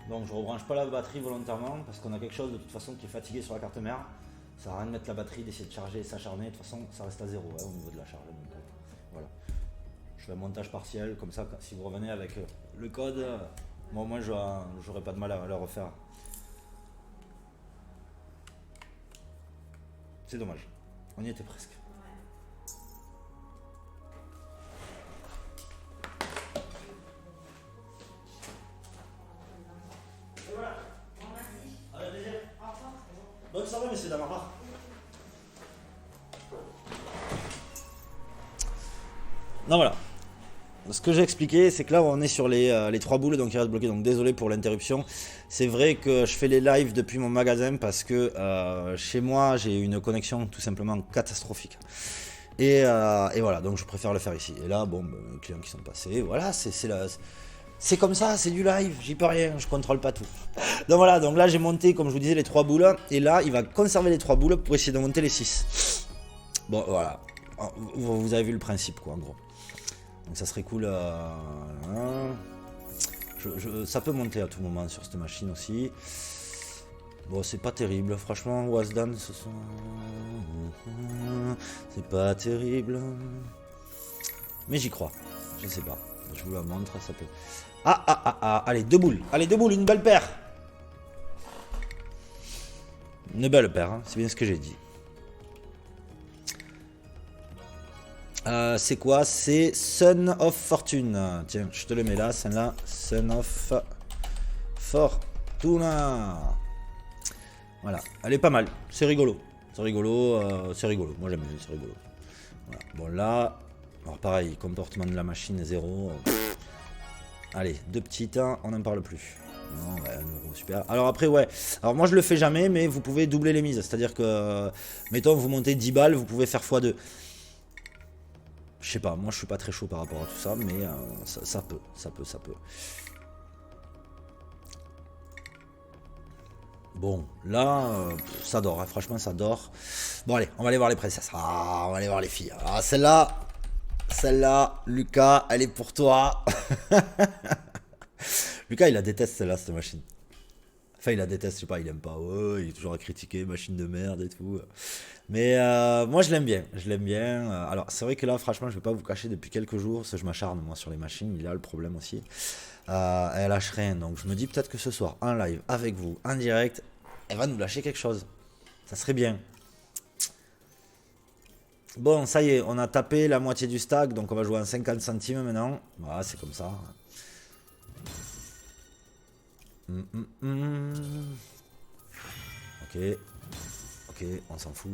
Donc je rebranche pas la batterie volontairement parce qu'on a quelque chose de toute façon qui est fatigué sur la carte mère. Ça sert à rien de mettre la batterie, d'essayer de charger et s'acharner. De toute façon, ça reste à zéro hein, au niveau de la charge. Donc, voilà. Je fais un montage partiel, comme ça, si vous revenez avec le code, moi j'aurai pas de mal à le refaire. C'est dommage. On y était presque. Et voilà. Avec plaisir. Bonne soirée, messieurs Damara. Non, voilà. Ce que j'ai expliqué, c'est que là on est sur les 3 boules, donc il reste bloqué. Donc désolé pour l'interruption. C'est vrai que je fais les lives depuis mon magasin parce que chez moi j'ai une connexion tout simplement catastrophique. Et voilà, donc je préfère le faire ici. Et là, bon, les clients qui sont passés, voilà, c'est comme ça, c'est du live, j'y peux rien, je contrôle pas tout. Donc voilà, donc là j'ai monté, comme je vous disais, les 3 boules. Et là, il va conserver les 3 boules pour essayer de monter les 6. Bon, voilà. Vous avez vu le principe, quoi, en gros. Donc ça serait cool. Ça peut monter à tout moment sur cette machine aussi. Bon, c'est pas terrible, franchement, Wasdan, c'est pas terrible. Mais j'y crois, je sais pas. Je vous la montre, ça peut. Allez, 2 boules. Allez, 2 boules, une belle paire. Une belle paire, hein, c'est bien ce que j'ai dit. C'est quoi? C'est Son of Fortune. Tiens, je te le mets là, celle-là. Son of Fortuna. Voilà, elle est pas mal. C'est rigolo. C'est rigolo. Moi j'aime bien, c'est rigolo. Voilà. Bon là, alors pareil, comportement de la machine 0. Allez, 2 petites, hein, on n'en parle plus. Non, ouais, 1 euro, super. Alors après, ouais. Alors moi je le fais jamais, mais vous pouvez doubler les mises. C'est-à-dire que, mettons, vous montez 10 balles, vous pouvez faire x2. Je sais pas, moi je suis pas très chaud par rapport à tout ça, mais ça peut. Bon, là, ça dort, hein, franchement ça dort. Bon allez, on va aller voir les princesses. On va aller voir les filles. Ah, celle-là, Lucas, elle est pour toi. Lucas, il la déteste celle-là, cette machine. Enfin, il la déteste, je sais pas, il aime pas. Ouais, il est toujours à critiquer, machine de merde et tout. Mais moi, je l'aime bien. Alors, c'est vrai que là, franchement, je vais pas vous cacher depuis quelques jours, parce que je m'acharne, moi, sur les machines. Il a le problème aussi. Elle lâche rien. Donc, je me dis peut-être que ce soir, en live, avec vous, en direct, elle va nous lâcher quelque chose. Ça serait bien. Bon, ça y est, on a tapé la moitié du stack, donc on va jouer en 50 centimes maintenant. Voilà, c'est comme ça. Ok, on s'en fout.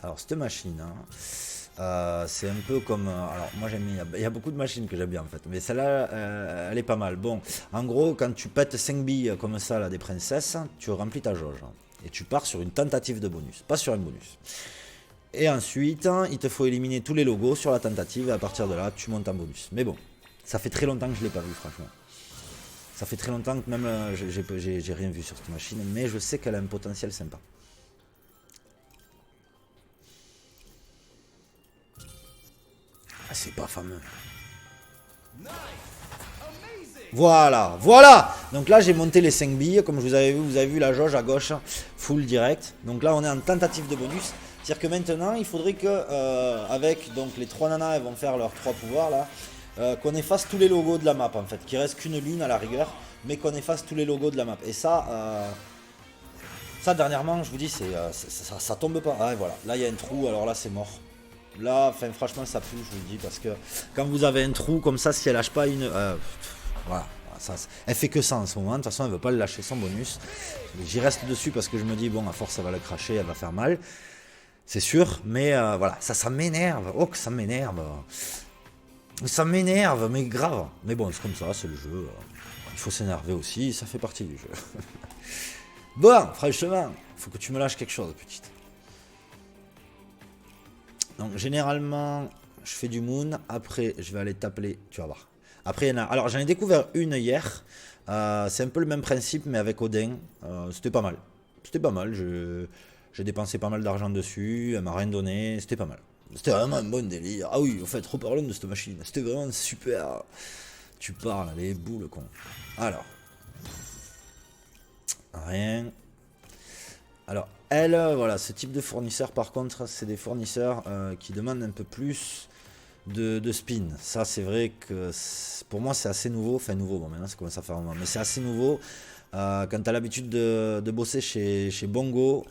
Alors cette machine, hein, c'est un peu comme... alors moi j'aime bien, il y a beaucoup de machines que j'aime bien en fait, mais celle-là, elle est pas mal. Bon, en gros, quand tu pètes 5 billes comme ça, là, des princesses, tu remplis ta jauge. Et tu pars sur une tentative de bonus, pas sur un bonus. Et ensuite, il te faut éliminer tous les logos sur la tentative, et à partir de là, tu montes en bonus. Mais bon, ça fait très longtemps que je l'ai pas vu, franchement. Ça fait très longtemps que même j'ai rien vu sur cette machine, mais je sais qu'elle a un potentiel sympa. Ah, c'est pas fameux. Voilà. Donc là, j'ai monté les 5 billes, comme je vous avez vu la jauge à gauche, full direct. Donc là, on est en tentative de bonus. C'est-à-dire que maintenant, il faudrait que, avec donc les 3 nanas, elles vont faire leurs 3 pouvoirs là, qu'on efface tous les logos de la map en fait, qu'il reste qu'une lune à la rigueur, mais qu'on efface tous les logos de la map. Et ça dernièrement, je vous dis, ça tombe pas. Ah, voilà, là il y a un trou, alors là c'est mort. Là, enfin franchement, ça pue, je vous le dis, parce que quand vous avez un trou comme ça, si elle lâche pas une, voilà. Elle fait que ça en ce moment, de toute façon elle veut pas le lâcher son bonus. J'y reste dessus parce que je me dis bon, à force elle va le cracher, elle va faire mal. C'est sûr, mais voilà, ça m'énerve. Oh que ça m'énerve. Ça m'énerve, mais grave. Mais bon, c'est comme ça, c'est le jeu. Il faut s'énerver aussi, ça fait partie du jeu. Bon, franchement, il faut que tu me lâches quelque chose, petite. Donc généralement, je fais du moon. Après, je vais aller t'appeler, tu vas voir. Après, il y en a... Alors, j'en ai découvert une hier. C'est un peu le même principe, mais avec Odin. C'était pas mal. J'ai dépensé pas mal d'argent dessus. Elle m'a rien donné. C'était pas mal. C'était vraiment un bon délire. Ah oui, en fait, reparlons de cette machine. C'était vraiment super. Tu parles, les boules, con. Alors. Rien. Alors, elle, voilà, ce type de fournisseur, par contre, c'est des fournisseurs qui demandent un peu plus de spin. Ça, c'est vrai que pour moi, c'est assez nouveau. Enfin, nouveau, bon, maintenant, ça commence à faire un moment. Mais c'est assez nouveau. Quand tu as l'habitude de bosser chez Bongo,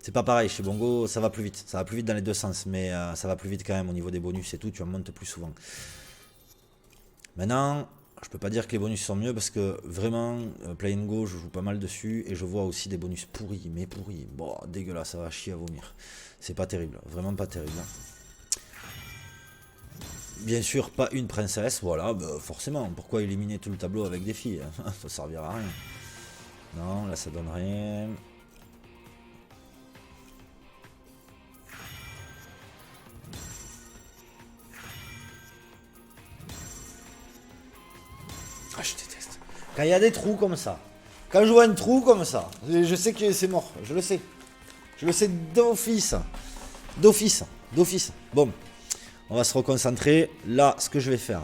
c'est pas pareil. Chez Bongo, ça va plus vite. Ça va plus vite dans les deux sens. Mais ça va plus vite quand même au niveau des bonus et tout. Tu en montes plus souvent. Maintenant, je peux pas dire que les bonus sont mieux parce que vraiment, Play and Go, je joue pas mal dessus et je vois aussi des bonus pourris, mais pourris. Bon, dégueulasse, ça va chier à vomir. C'est pas terrible, vraiment pas terrible. Bien sûr, pas une princesse, voilà, bah forcément. Pourquoi éliminer tout le tableau avec des filles? Ça servira à rien. Non, là ça donne rien. Ah, je déteste. Quand il y a des trous comme ça, quand je vois un trou comme ça, je sais que c'est mort, je le sais. Je le sais d'office. D'office. D'office. Bon, on va se reconcentrer. Là, ce que je vais faire.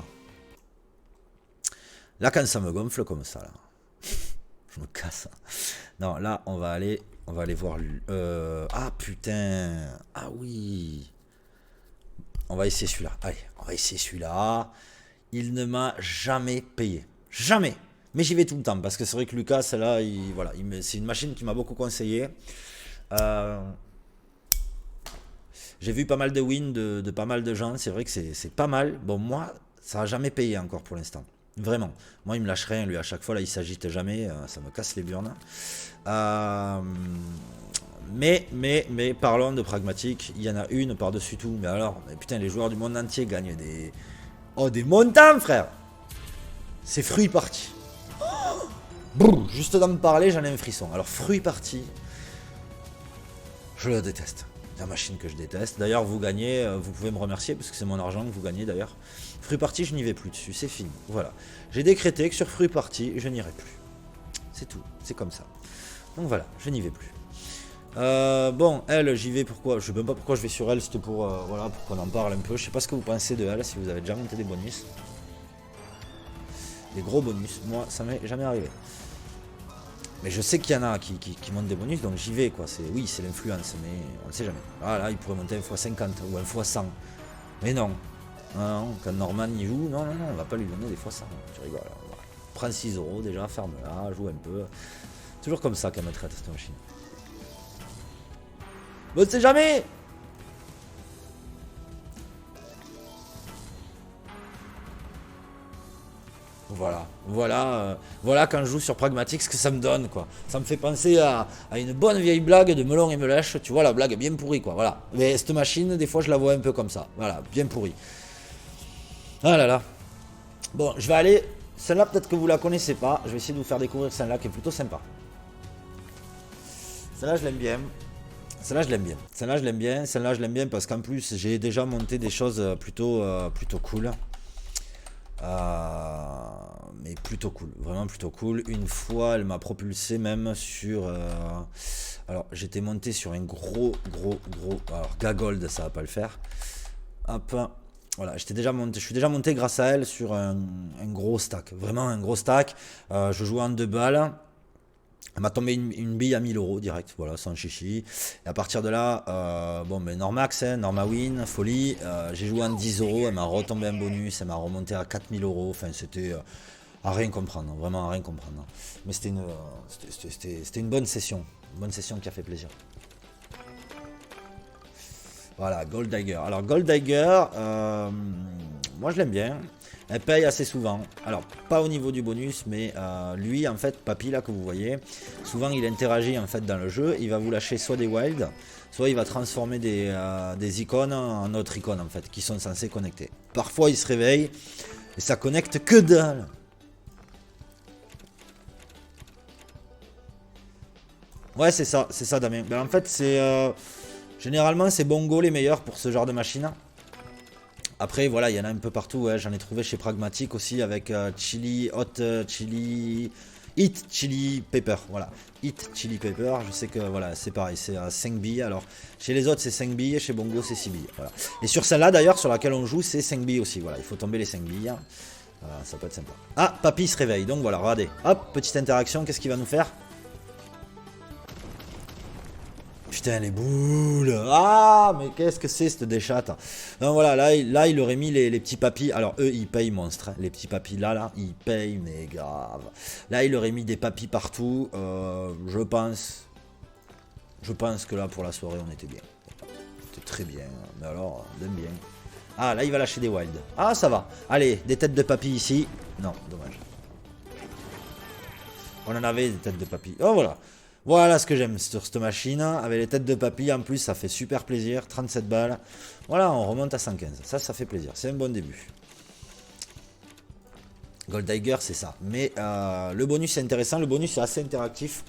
Là, quand ça me gonfle comme ça, là, je me casse. Non, là, on va aller voir. Ah, putain. Ah oui. On va essayer celui-là. Allez, on va essayer celui-là. Il ne m'a jamais payé. Jamais. Mais j'y vais tout le temps parce que c'est vrai que Lucas, là, voilà, c'est une machine qui m'a beaucoup conseillé. J'ai vu pas mal de wins de pas mal de gens. C'est vrai que c'est pas mal. Bon, moi, ça n'a jamais payé encore pour l'instant. Vraiment. Moi, il me lâche rien, lui, à chaque fois. Là, il s'agite jamais. Ça me casse les burnes. Mais parlons de pragmatique. Il y en a une par-dessus tout. Mais alors, putain, les joueurs du monde entier gagnent des... Oh, des montants, frère. C'est Fruit Party. Brrr, juste d'en me parler, j'en ai un frisson. Alors, Fruit Party, je le déteste. La machine que je déteste. D'ailleurs, vous gagnez, vous pouvez me remercier parce que c'est mon argent que vous gagnez d'ailleurs. Fruit Party, je n'y vais plus dessus, c'est fini. Voilà. J'ai décrété que sur Fruit Party, je n'irai plus. C'est tout, c'est comme ça. Donc voilà, je n'y vais plus. Bon, elle, j'y vais pourquoi? Je sais même pas pourquoi je vais sur elle, c'était pour, voilà, pour qu'on en parle un peu. Je sais pas ce que vous pensez de elle, si vous avez déjà monté des bonus. Des gros bonus. Moi, ça m'est jamais arrivé. Mais je sais qu'il y en a qui montent des bonus, donc j'y vais, quoi. Oui, c'est l'influence, mais on ne sait jamais. Ah là, il pourrait monter 1x50 ou 1x100. Mais non. Non, quand Norman y joue, non, on va pas lui donner des fois 100. Tu rigoles. Voilà. Prends 6 euros déjà, ferme-la, joue un peu. Toujours comme ça qu'elle me traite cette machine. Mais on ne sait jamais. Voilà quand je joue sur Pragmatic ce que ça me donne, quoi. Ça me fait penser à une bonne vieille blague de Melon et Melèche, tu vois, la blague bien pourrie, quoi, voilà. Mais cette machine, des fois, je la vois un peu comme ça, voilà, bien pourrie. Ah là là. Bon, je vais aller, celle-là, peut-être que vous la connaissez pas, je vais essayer de vous faire découvrir celle-là qui est plutôt sympa. Celle-là, je l'aime bien. Celle-là, je l'aime bien. Celle-là, je l'aime bien. Celle-là, je l'aime bien parce qu'en plus, j'ai déjà monté des choses plutôt cool. Mais plutôt cool, vraiment plutôt cool. Une fois, elle m'a propulsé même sur... alors, j'étais monté sur un gros... Alors, Gagold, ça va pas le faire. Hop, voilà, je suis déjà monté grâce à elle sur un gros stack. Vraiment un gros stack. Je jouais en 2 balles. Elle m'a tombé une bille à 1000 euros direct, voilà, sans chichi. Et à partir de là, bon, mais Normax, hein, Norma Win, folie. J'ai joué en 10 euros, elle m'a retombé un bonus, elle m'a remonté à 4000 euros. Enfin, c'était à rien comprendre, vraiment à rien comprendre. Mais c'était une bonne session qui a fait plaisir. Voilà, Gold Dagger. Alors, Gold Dagger, moi je l'aime bien. Elle paye assez souvent. Alors, pas au niveau du bonus, mais lui, en fait, Papy, là, que vous voyez, souvent il interagit en fait dans le jeu. Il va vous lâcher soit des wilds, soit il va transformer des icônes en autres icônes, en fait, qui sont censées connecter. Parfois, il se réveille et ça connecte que dalle. Ouais, c'est ça, Damien. Ben, en fait, généralement, c'est Bongo les meilleurs pour ce genre de machine. Après, voilà, il y en a un peu partout. Ouais. J'en ai trouvé chez Pragmatic aussi avec Hit Chili Pepper. Voilà, Hit Chili Pepper. Je sais que voilà, c'est pareil, c'est à 5 billes. Alors, chez les autres, c'est 5 billes. Chez Bongo, c'est 6 billes. Voilà. Et sur celle-là, d'ailleurs, sur laquelle on joue, c'est 5 billes aussi. Voilà, il faut tomber les 5 billes. Ça peut être sympa. Ah, papy se réveille. Donc voilà, regardez. Hop, petite interaction. Qu'est-ce qu'il va nous faire? Putain, les boules. Ah, mais qu'est-ce que c'est cette déchatte? Donc voilà, là il aurait mis les petits papys. Alors eux, ils payent monstre. Hein. Les petits papys là, ils payent, mais grave. Là, il aurait mis des papys partout. Je pense que là, pour la soirée, on était bien. C'était très bien. Mais alors, on aime bien. Ah, là, il va lâcher des wilds. Ah, ça va. Allez, des têtes de papy ici. Non, dommage. On en avait des têtes de papy. Oh, voilà. Voilà ce que j'aime sur cette machine. Avec les têtes de papy, en plus, ça fait super plaisir. 37 balles. Voilà, on remonte à 115. Ça fait plaisir. C'est un bon début. Goldiger, c'est ça. Mais le bonus, c'est intéressant. Le bonus, c'est assez interactif.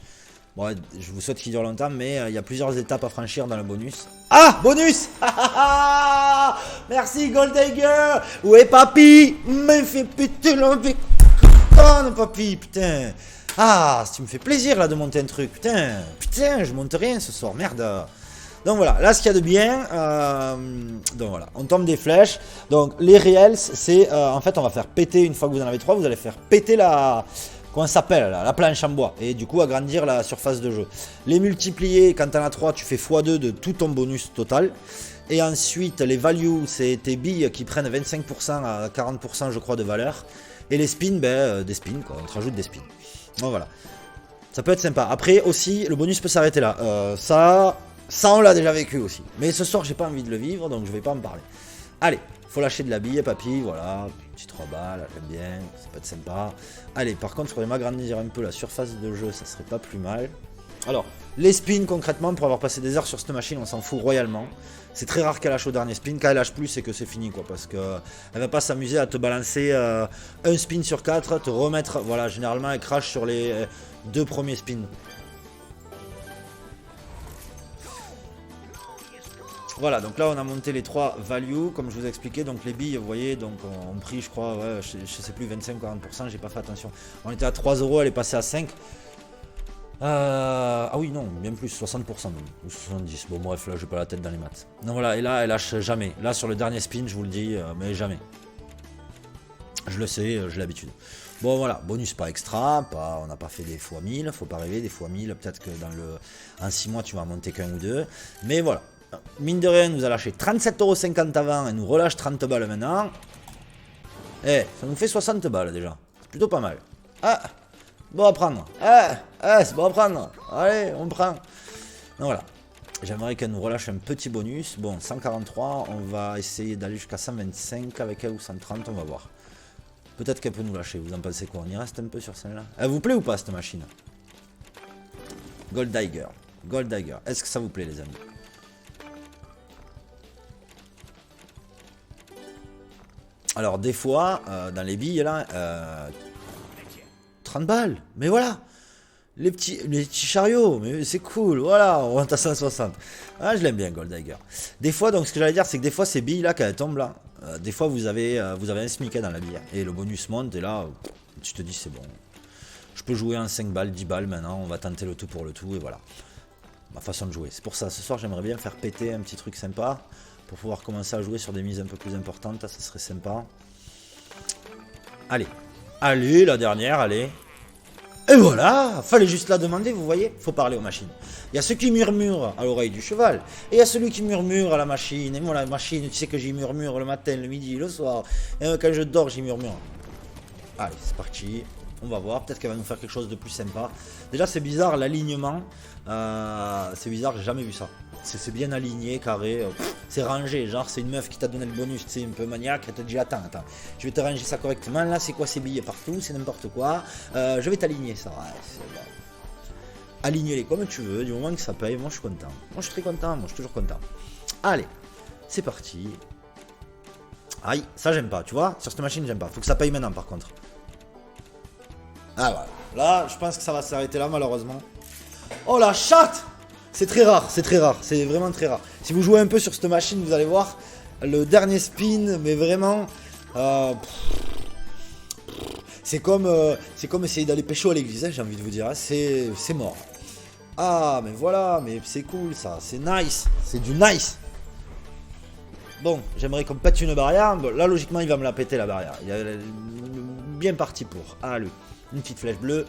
Bon, je vous souhaite qu'il dure longtemps, mais il y a plusieurs étapes à franchir dans le bonus. Ah, bonus. Merci Goldiger. Où est papy? Me fait péter l'envie. Putain, papy, putain. Ah, tu me fais plaisir là de monter un truc. Putain, je monte rien ce soir, merde. Donc voilà, là ce qu'il y a de bien, donc voilà, on tombe des flèches. Donc les réels, c'est en fait on va faire péter, une fois que vous en avez 3, vous allez faire péter la... Comment ça s'appelle la planche en bois. Et du coup agrandir la surface de jeu. Les multiplier, quand t'en as 3, tu fais x2 de tout ton bonus total. Et ensuite les values, c'est tes billes qui prennent 25% à 40% je crois de valeur. Et les spins, ben des spins quoi, on te rajoute des spins. Bon voilà. Ça peut être sympa. Après aussi, le bonus peut s'arrêter là. Ça on l'a déjà vécu aussi. Mais ce soir j'ai pas envie de le vivre, donc je vais pas en parler. Allez, faut lâcher de la bille, papy, voilà. Petit 3 balles, j'aime bien, ça peut être sympa. Allez, par contre, il faudrait m'agrandir un peu la surface de jeu, ça serait pas plus mal. Alors, les spins, concrètement, pour avoir passé des heures sur cette machine, on s'en fout royalement. C'est très rare qu'elle lâche au dernier spin. Quand elle lâche plus, c'est que c'est fini, quoi. Parce que elle va pas s'amuser à te balancer un spin sur 4, te remettre. Voilà, généralement, elle crache sur les 2 premiers spins. Voilà, donc là on a monté les 3 values, comme je vous ai expliqué. Donc les billes, vous voyez, donc on pris, je crois, ouais, je sais plus, 25 ou 40%, j'ai pas fait attention. On était à 3 €, elle est passée à 5. Ah oui, non, bien plus, 60% même, ou 70. Bon, bref, là j'ai pas la tête dans les maths. Donc voilà, et là elle lâche jamais. Là sur le dernier spin, je vous le dis, mais jamais. Je le sais, j'ai l'habitude. Bon voilà, bonus pas extra, on n'a pas fait des x1000, faut pas rêver, des x1000, peut-être que en 6 mois tu vas en monter qu'un ou deux. Mais voilà. Mine de rien, elle nous a lâché 37,50 € avant, elle nous relâche 30 balles maintenant. Eh, ça nous fait 60 balles déjà. C'est plutôt pas mal. Ah, bon à prendre. C'est bon à prendre. Allez, on prend. Donc voilà. J'aimerais qu'elle nous relâche un petit bonus. Bon, 143, on va essayer d'aller jusqu'à 125 avec elle ou 130, on va voir. Peut-être qu'elle peut nous lâcher, vous en pensez quoi? On y reste un peu sur celle-là. Elle vous plaît ou pas cette machine? Goldiger. Goldiger. Est-ce que ça vous plaît les amis? Alors des fois, dans les billes là, 30 balles, mais voilà, les petits chariots, mais c'est cool, voilà, on rentre à 160. Ah, je l'aime bien Goldiger. Des fois, donc ce que j'allais dire, c'est que des fois ces billes là, quand elles tombent là, des fois vous avez un smic dans la bille, et le bonus monte, et là, tu te dis c'est bon. Je peux jouer en 5 balles, 10 balles maintenant, on va tenter le tout pour le tout, et voilà. Ma façon de jouer. C'est pour ça, ce soir j'aimerais bien faire péter un petit truc sympa. Pour pouvoir commencer à jouer sur des mises un peu plus importantes, ça serait sympa. Allez. Allez, la dernière, allez. Et voilà, fallait juste la demander, vous voyez. Faut parler aux machines. Il y a ceux qui murmurent à l'oreille du cheval. Et il y a celui qui murmure à la machine. Et moi, la machine, tu sais que j'y murmure le matin, le midi, le soir. Et quand je dors, j'y murmure. Allez, c'est parti. On va voir, peut-être qu'elle va nous faire quelque chose de plus sympa. Déjà c'est bizarre l'alignement, c'est bizarre, j'ai jamais vu ça. C'est bien aligné, carré, c'est rangé, genre c'est une meuf qui t'a donné le bonus, c'est un peu maniaque, elle te dit attends, je vais te ranger ça correctement, là c'est quoi ces billets partout, c'est n'importe quoi, je vais t'aligner ça. Ouais, aligne-les comme tu veux, du moment que ça paye, moi je suis content. Moi je suis très content, moi je suis toujours content. Allez, c'est parti. Aïe, ça j'aime pas, tu vois, sur cette machine j'aime pas, faut que ça paye maintenant par contre. Ah voilà, là je pense que ça va s'arrêter là malheureusement. Oh la chatte! C'est très rare, c'est vraiment très rare. Si vous jouez un peu sur cette machine, vous allez voir le dernier spin, mais vraiment... c'est comme essayer d'aller pécho à l'église, hein, j'ai envie de vous dire, hein, c'est mort. Ah mais voilà, mais c'est cool ça, c'est nice, c'est du nice. Bon, j'aimerais qu'on pète une barrière. Bon, là, logiquement, il va me la péter, la barrière. Il est bien parti pour. Ah, lui. Une petite flèche bleue.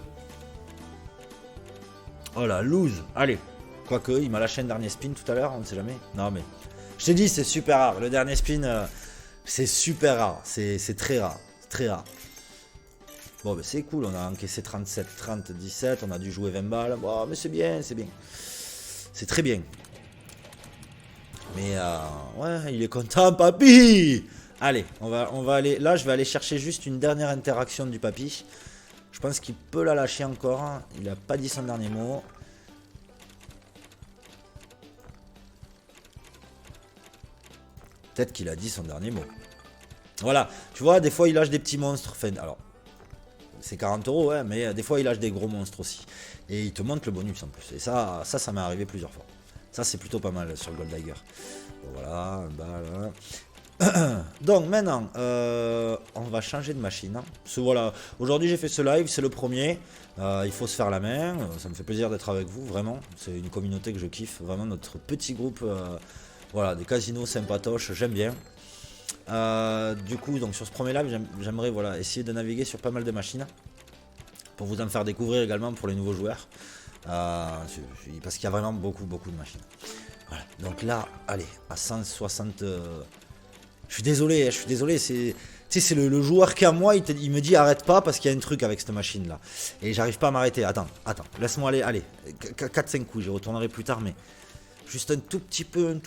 Oh la loose. Allez. Quoique, il m'a lâché un dernier spin tout à l'heure, on ne sait jamais. Non, mais... Je t'ai dit, c'est super rare. Le dernier spin, c'est super rare. C'est très rare. C'est très rare. Bon, ben c'est cool. On a encaissé 37, 30, 17. On a dû jouer 20 balles. Bon, mais c'est bien, c'est bien. C'est très bien. Mais ouais, il est content, papy. Allez, on va aller. Là, je vais aller chercher juste une dernière interaction du papy. Je pense qu'il peut la lâcher encore. Il n'a pas dit son dernier mot. Peut-être qu'il a dit son dernier mot. Voilà, tu vois, des fois il lâche des petits monstres. Enfin, alors, c'est 40 €, ouais, mais des fois il lâche des gros monstres aussi. Et il te montre le bonus en plus. Et ça m'est arrivé plusieurs fois. Ça, c'est plutôt pas mal sur Gold Dagger. Bon, voilà, un bal. Donc maintenant, on va changer de machine. Voilà, aujourd'hui j'ai fait ce live, c'est le premier. Il faut se faire la main. Ça me fait plaisir d'être avec vous, vraiment. C'est une communauté que je kiffe, vraiment notre petit groupe. Voilà, des casinos sympatoches, j'aime bien. Du coup, donc sur ce premier live, j'aimerais voilà, essayer de naviguer sur pas mal de machines pour vous en faire découvrir également pour les nouveaux joueurs. Parce qu'il y a vraiment beaucoup de machines. Voilà. Donc là, allez, à 160. Je suis désolé, c'est le joueur qui est à moi, il me dit arrête pas parce qu'il y a un truc avec cette machine là. Et j'arrive pas à m'arrêter. Attends, laisse-moi aller, allez. 4-5 coups, j'y retournerai plus tard, mais juste un tout petit peu,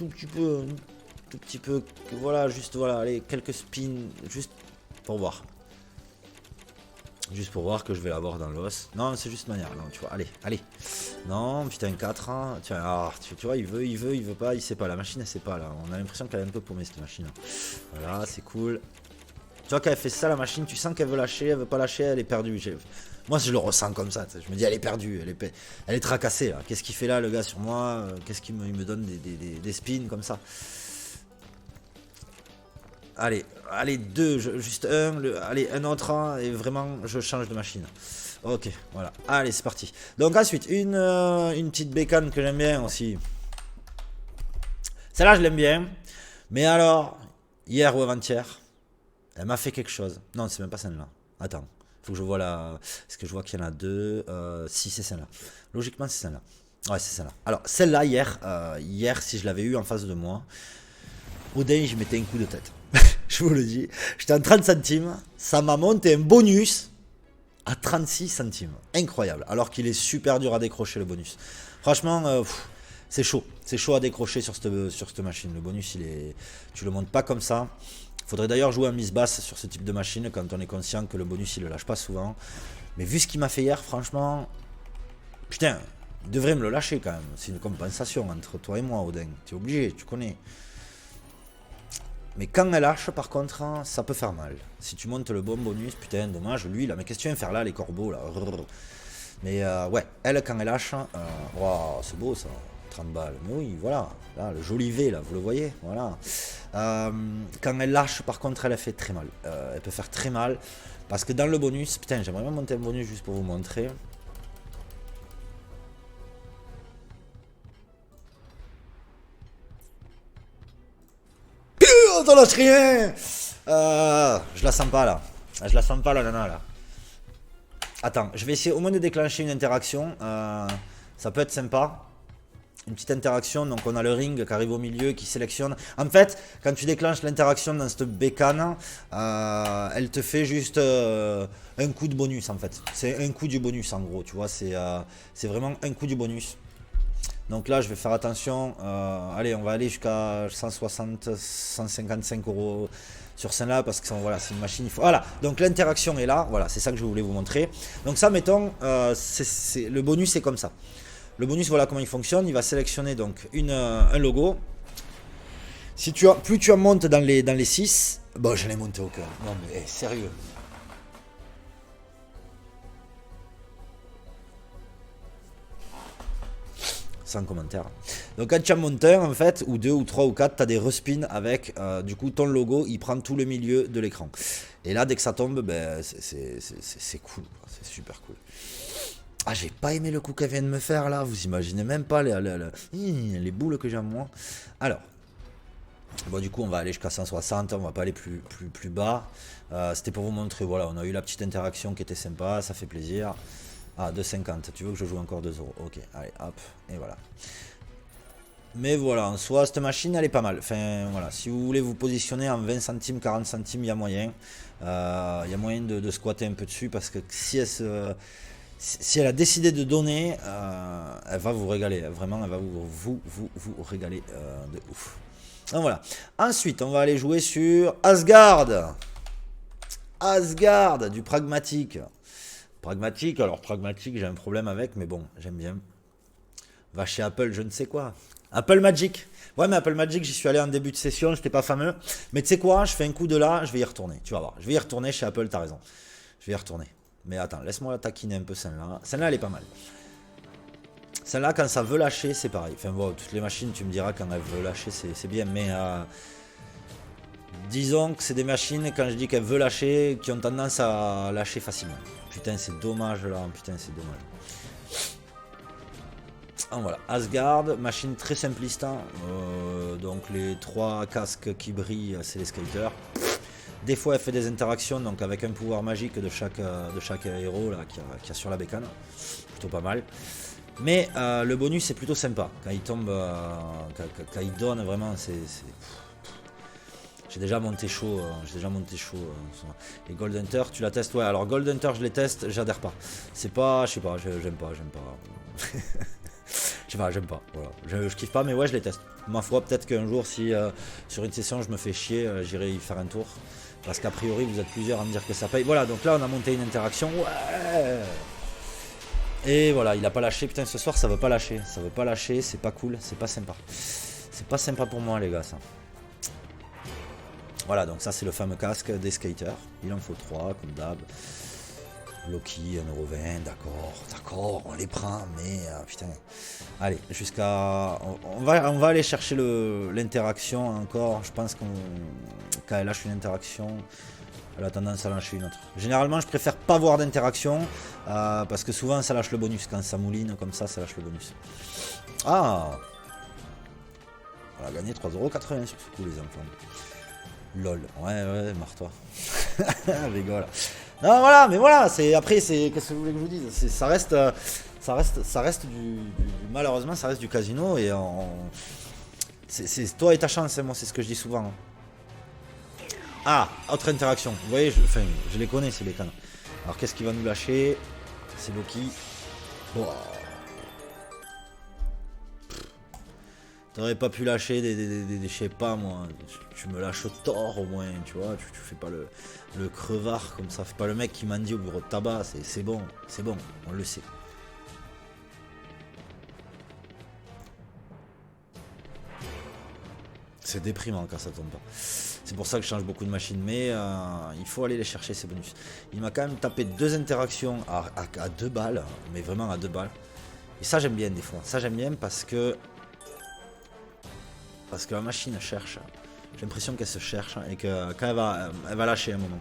voilà, juste voilà, allez, quelques spins, juste pour voir. Juste pour voir que je vais l'avoir dans l'os. Non, c'est juste manière. Non, tu vois, allez. Non, putain, 4 ans. Tiens, tu vois, il veut pas, il sait pas. La machine, elle sait pas, là. On a l'impression qu'elle est un peu paumée, cette machine. Voilà, c'est cool. Tu vois, quand elle fait ça, la machine, tu sens qu'elle veut lâcher, elle veut pas lâcher, elle est perdue. Moi, je le ressens comme ça. Je me dis, elle est perdue, elle est tracassée, là. Qu'est-ce qu'il fait là, le gars, sur moi? Qu'est-ce qu'il me donne des spins comme ça? Allez, deux, juste un, allez, un autre, hein, et vraiment, je change de machine. Ok, voilà. Allez, c'est parti. Donc ensuite, une petite bécane que j'aime bien aussi. Celle-là, je l'aime bien. Mais alors, hier ou avant-hier, elle m'a fait quelque chose. Non, c'est même pas celle-là. Attends, faut que je vois là. Est-ce que je vois qu'il y en a deux? Si, c'est celle-là. Logiquement, c'est celle-là. Ouais, c'est celle-là. Alors, celle-là, hier, si je l'avais eu en face de moi, au dé, je mettais un coup de tête. Je vous le dis. J'étais en 30 centimes. Ça m'a monté un bonus à 36 centimes. Incroyable. Alors qu'il est super dur à décrocher, le bonus. Franchement, c'est chaud. C'est chaud à décrocher sur cette machine. Le bonus, tu le montes pas comme ça. Il faudrait d'ailleurs jouer en mise basse sur ce type de machine quand on est conscient que le bonus, il le lâche pas souvent. Mais vu ce qu'il m'a fait hier, franchement, putain, il devrait me le lâcher quand même. C'est une compensation entre toi et moi, Odin. Tu es obligé, tu connais. Mais quand elle lâche, par contre, ça peut faire mal. Si tu montes le bon bonus, putain, dommage, lui, là, mais qu'est-ce que tu viens faire là, les corbeaux, là? Mais ouais, elle, quand elle lâche, wow, c'est beau ça, 30 balles. Mais oui, voilà, là, le joli V, là, vous le voyez, voilà. Quand elle lâche, par contre, elle fait très mal. Elle peut faire très mal, parce que dans le bonus, putain, j'aimerais bien monter un bonus juste pour vous montrer. T'en lâches rien. Je la sens pas là. Je la sens pas la nana là. Attends, je vais essayer au moins de déclencher une interaction. Ça peut être sympa. Une petite interaction, donc on a le ring qui arrive au milieu, qui sélectionne. En fait, quand tu déclenches l'interaction dans cette bécane, elle te fait juste un coup de bonus en fait. C'est un coup du bonus en gros, tu vois. C'est vraiment un coup du bonus. Donc là, je vais faire attention. Allez, on va aller jusqu'à 160, 155 € sur celle-là parce que voilà, c'est une machine. Voilà, donc l'interaction est là. Voilà, c'est ça que je voulais vous montrer. Donc ça, mettons, le bonus est comme ça. Le bonus, voilà comment il fonctionne. Il va sélectionner donc un logo. Si plus tu en montes dans les 6, bon, je l'ai monté au cœur. Non mais sérieux. Sans commentaire. Donc quand tu as monté un en fait, ou 2 ou 3 ou 4, tu as des respins avec du coup ton logo, il prend tout le milieu de l'écran. Et là dès que ça tombe, ben, c'est cool, c'est super cool. Ah, j'ai pas aimé le coup qu'elle vient de me faire là, vous imaginez même pas les boules que j'ai en moi. Alors, Bon, du coup, on va aller jusqu'à 160, on va pas aller plus bas. C'était pour vous montrer, voilà, on a eu la petite interaction qui était sympa, ça fait plaisir. Ah, 2,50, tu veux que je joue encore 2 euros? Ok, allez, hop, et voilà. Mais voilà, en soi, cette machine, elle est pas mal. Enfin, voilà, si vous voulez vous positionner en 20 centimes, 40 centimes, il y a moyen. Il y a moyen de squatter un peu dessus parce que si elle a décidé de donner, elle va vous régaler. Vraiment, elle va vous régaler de ouf. Donc voilà. Ensuite, on va aller jouer sur Asgard. Asgard, du pragmatique. Pragmatique, alors pragmatique, j'ai un problème avec, mais bon, j'aime bien. Va chez Apple, je ne sais quoi. Apple Magic. Ouais, mais Apple Magic, j'y suis allé en début de session, j'étais pas fameux. Mais tu sais quoi, je fais un coup de là, je vais y retourner. Tu vas voir. Je vais y retourner chez Apple, t'as raison. Je vais y retourner. Mais attends, laisse-moi la taquiner un peu celle-là. Celle-là, elle est pas mal. Celle-là, quand ça veut lâcher, c'est pareil. Enfin bon, toutes les machines, tu me diras, quand elles veulent lâcher, c'est bien. Mais disons que c'est des machines, quand je dis qu'elles veulent lâcher, qui ont tendance à lâcher facilement. Putain, c'est dommage là. Putain, c'est dommage. Ah, voilà, Asgard, machine très simpliste. Hein. Donc les 3 casques qui brillent, c'est les skaters. Des fois, elle fait des interactions donc avec un pouvoir magique de chaque héros là, qui a sur la bécane. Plutôt pas mal. Mais le bonus est plutôt sympa. Quand il tombe, quand il donne vraiment, c'est... J'ai déjà monté chaud. Et Gold Hunter, tu la testes? Ouais, alors Gold Hunter, je les teste, j'adhère pas. C'est pas, je sais pas, j'aime pas. Je sais pas, j'aime pas. Voilà. Je kiffe pas, mais ouais, je les teste. Ma foi, peut-être qu'un jour, si sur une session je me fais chier, j'irai y faire un tour. Parce qu'a priori, vous êtes plusieurs à me dire que ça paye. Voilà, donc là, on a monté une interaction. Ouais. Et voilà, il a pas lâché. Putain, ce soir, ça veut pas lâcher. Ça veut pas lâcher, c'est pas cool, c'est pas sympa. C'est pas sympa pour moi, les gars, ça. Voilà, donc ça, c'est le fameux casque des skaters. Il en faut 3, comme d'hab. Loki, 1,20€, d'accord, on les prend, mais putain. Allez, jusqu'à. On va aller chercher l'interaction encore. Je pense quand elle lâche une interaction, elle a tendance à lâcher une autre. Généralement, je préfère pas voir d'interaction parce que souvent ça lâche le bonus. Quand ça mouline comme ça lâche le bonus. Ah, on a gagné 3,80€ sur ce coup, les enfants. Lol, ouais, marre-toi. Rigole. Non, voilà, mais voilà, après, qu'est-ce que vous voulez que je vous dise, ça reste malheureusement, ça reste du casino et c'est toi et ta chance, hein, moi, c'est ce que je dis souvent. Hein. Ah, autre interaction. Vous voyez, je les connais, ces bécanes. Alors, qu'est-ce qui va nous lâcher? C'est Loki. Bon. T'aurais pas pu lâcher des je sais pas moi, tu me lâches Thor au moins, tu vois, tu fais pas le crevard comme ça, fais pas le mec qui m'a dit au bureau de tabac, c'est bon, on le sait. C'est déprimant quand ça tombe pas. C'est pour ça que je change beaucoup de machines, mais il faut aller les chercher ces bonus. Il m'a quand même tapé 2 interactions à 2 balles, mais vraiment à 2 balles. Et ça j'aime bien des fois, ça j'aime bien parce que la machine cherche. J'ai l'impression qu'elle se cherche et que quand elle va lâcher un moment.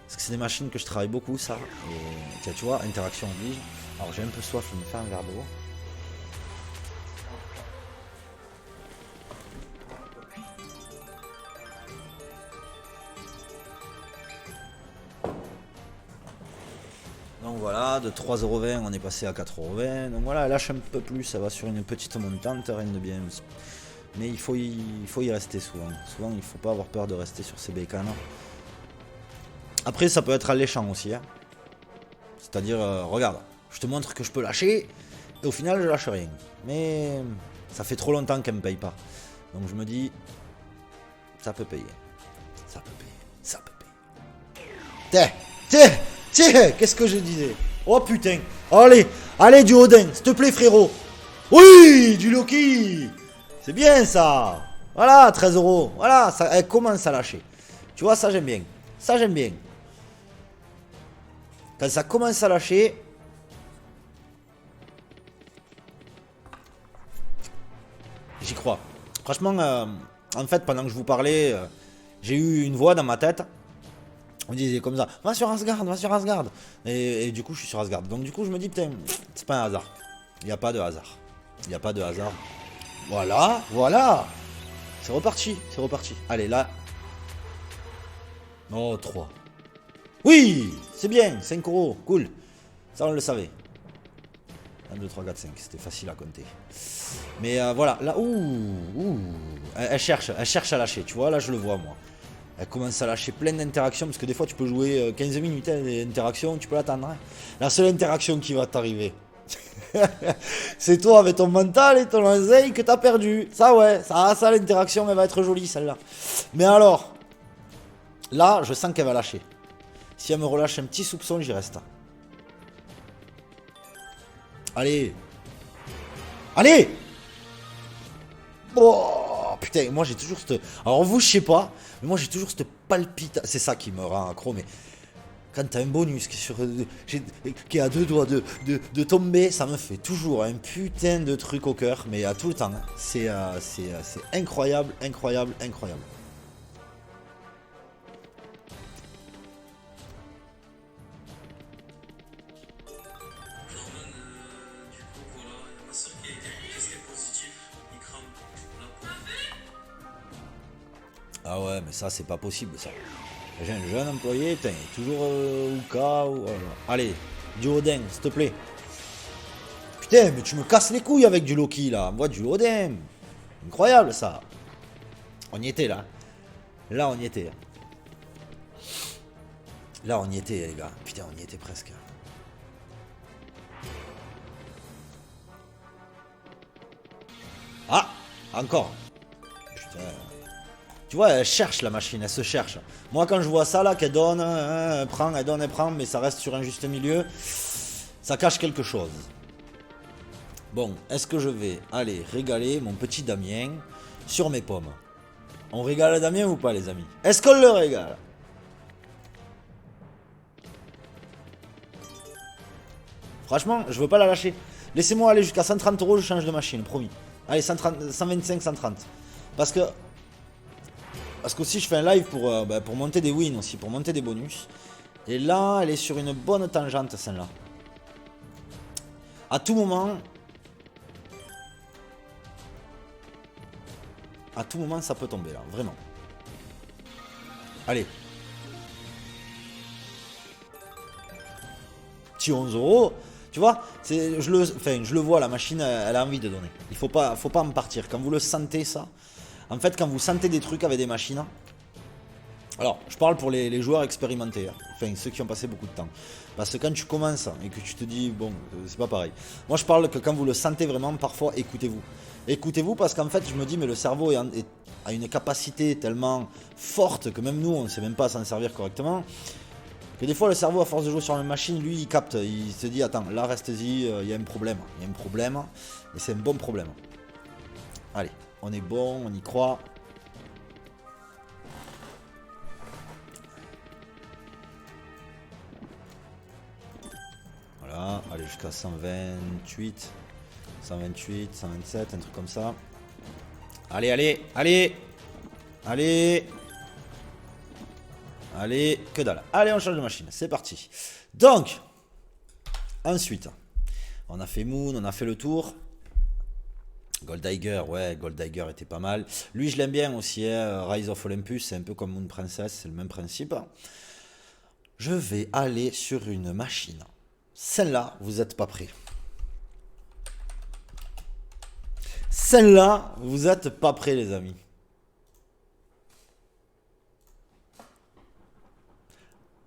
Parce que c'est des machines que je travaille beaucoup, ça. Et tiens, tu vois, interaction oblige. Alors j'ai un peu soif, je vais me faire un verre d'eau. Donc voilà, de 3,20€ on est passé à 4,20€. Donc voilà, elle lâche un peu plus, ça va sur une petite montante, rien de bien. Mais il faut y rester souvent. Souvent, il ne faut pas avoir peur de rester sur ces bécanes. Après, ça peut être alléchant aussi. Hein. C'est-à-dire, regarde, je te montre que je peux lâcher, et au final, je lâche rien. Mais ça fait trop longtemps qu'elle ne me paye pas. Donc je me dis, ça peut payer. Ça peut payer. Tiens, qu'est-ce que je disais? Oh putain, allez du Odin, s'il te plaît frérot. Oui, du Loki. C'est bien ça. Voilà, 13€. Voilà, ça, elle commence à lâcher. Tu vois, ça j'aime bien. Quand ça commence à lâcher, j'y crois. Franchement, en fait, pendant que je vous parlais, j'ai eu une voix dans ma tête. On disait comme ça, va sur Asgard. Et du coup, je suis sur Asgard. Donc du coup, je me dis, putain, c'est pas un hasard. Il n'y a pas de hasard. Voilà. C'est reparti, c'est reparti. Allez, là. Oh, 3. Oui, c'est bien, 5 euros, cool. Ça, on le savait. 1, 2, 3, 4, 5, c'était facile à compter. Mais voilà, là, elle cherche à lâcher, tu vois, là, je le vois, moi. Elle commence à lâcher plein d'interactions, parce que des fois, tu peux jouer 15 minutes d'interactions, tu peux l'attendre. Hein. La seule interaction qui va t'arriver, c'est toi avec ton mental et ton oseille que t'as perdu. Ça, ouais, ça l'interaction, elle va être jolie, celle-là. Mais alors, là, je sens qu'elle va lâcher. Si elle me relâche un petit soupçon, j'y reste. Allez. Allez. Oh, putain, moi j'ai toujours cette... Alors vous, je sais pas, mais moi j'ai toujours cette palpitation. C'est ça qui me rend accro, mais... Quand t'as un bonus qui est, qui est à 2 doigts de tomber, ça me fait toujours un putain de truc au cœur, mais à tout le temps. Hein. C'est incroyable, incroyable, incroyable. Ah ouais, mais ça, c'est pas possible, ça. J'ai un jeune employé, putain, toujours au cas où... Allez, du Odin, s'il te plaît. Putain, mais tu me casses les couilles avec du Loki, là. Moi, du Odin. Incroyable, ça. On y était, là. Là, on y était. Là, on y était, les gars. Putain, on y était presque. Ah, encore. Putain. Tu vois, elle cherche la machine, elle se cherche. Moi, quand je vois ça, là, qu'elle donne, elle prend, elle donne, elle prend, mais ça reste sur un juste milieu, ça cache quelque chose. Bon, est-ce que je vais aller régaler mon petit Damien sur mes pommes? On régale Damien ou pas, les amis? Est-ce qu'on le régale? Franchement, je veux pas la lâcher. Laissez-moi aller jusqu'à 130 euros, je change de machine, promis. Allez, 130, 125, 130. Parce que aussi je fais un live pour monter des wins aussi, pour monter des bonus. Et là, elle est sur une bonne tangente, celle-là. À tout moment, ça peut tomber là, vraiment. Allez. Petit 11 euros. Tu vois, je le vois, la machine, elle a envie de donner. Il faut pas en partir. Quand vous le sentez, ça. En fait, quand vous sentez des trucs avec des machines. Alors, je parle pour les joueurs expérimentés. Hein. Enfin, ceux qui ont passé beaucoup de temps. Parce que quand tu commences et que tu te dis, bon, c'est pas pareil. Moi, je parle que quand vous le sentez vraiment, parfois, écoutez-vous. Écoutez-vous parce qu'en fait, je me dis, mais le cerveau a une capacité tellement forte que même nous, on ne sait même pas s'en servir correctement. Que des fois, le cerveau, à force de jouer sur la machine, lui, il capte. Il se dit, attends, là, reste-y, il y a un problème. Il y a un problème. Et c'est un bon problème. Allez, on est bon, on y croit. Voilà, allez jusqu'à 128, 128, 127, un truc comme ça. Allez, allez, allez, allez, allez, que dalle. Allez, on change de machine, c'est parti. Donc, ensuite, on a fait Moon, on a fait le tour. Goldiger, ouais, Goldiger était pas mal. Lui, je l'aime bien aussi, hein, Rise of Olympus, c'est un peu comme Moon Princess, c'est le même principe. Je vais aller sur une machine. Celle-là, vous n'êtes pas prêts. Celle-là, vous n'êtes pas prêts, les amis.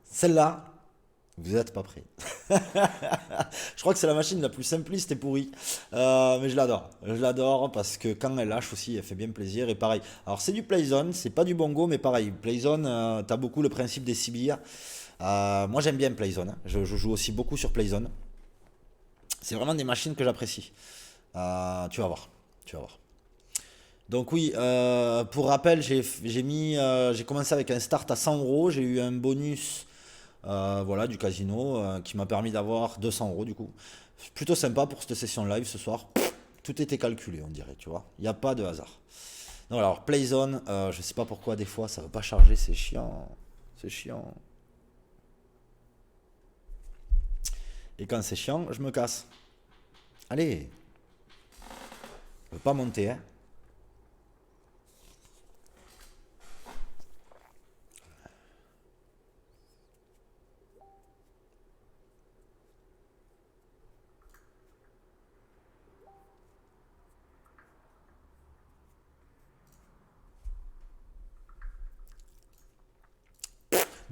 Celle-là, vous n'êtes pas prêts. Je crois que c'est la machine la plus simpliste et pourrie. Mais je l'adore. Je l'adore parce que quand elle lâche aussi, elle fait bien plaisir. Et pareil. Alors, c'est du Playzone, c'est pas du bongo, mais pareil. Playzone, t'as beaucoup le principe des sbires. Moi, j'aime bien Playzone. Hein. Je joue aussi beaucoup sur Playzone. C'est vraiment des machines que j'apprécie. Tu vas voir. Tu vas voir. Donc oui, pour rappel, j'ai commencé avec un start à 100 euros. J'ai eu un bonus voilà, du casino qui m'a permis d'avoir 200 euros du coup. Plutôt sympa pour cette session live ce soir. Tout était calculé, on dirait, tu vois. Il n'y a pas de hasard. Donc alors, Playzone, je sais pas pourquoi des fois ça veut pas charger, c'est chiant. C'est chiant. Et quand c'est chiant, je me casse. Allez. Je veux pas monter, hein.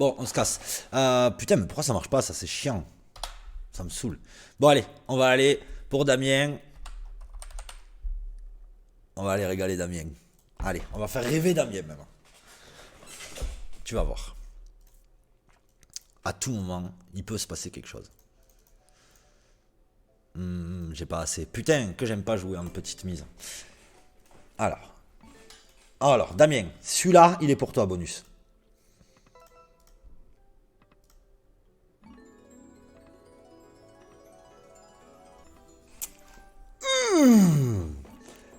Bon, on se casse. Putain, mais pourquoi ça marche pas? Ça, c'est chiant. Ça me saoule. Bon, allez, on va aller pour Damien. On va aller régaler Damien. Allez, on va faire rêver Damien même. Tu vas voir. À tout moment, il peut se passer quelque chose. J'ai pas assez. Putain, que j'aime pas jouer en petite mise. Alors, Damien, celui-là, il est pour toi, bonus.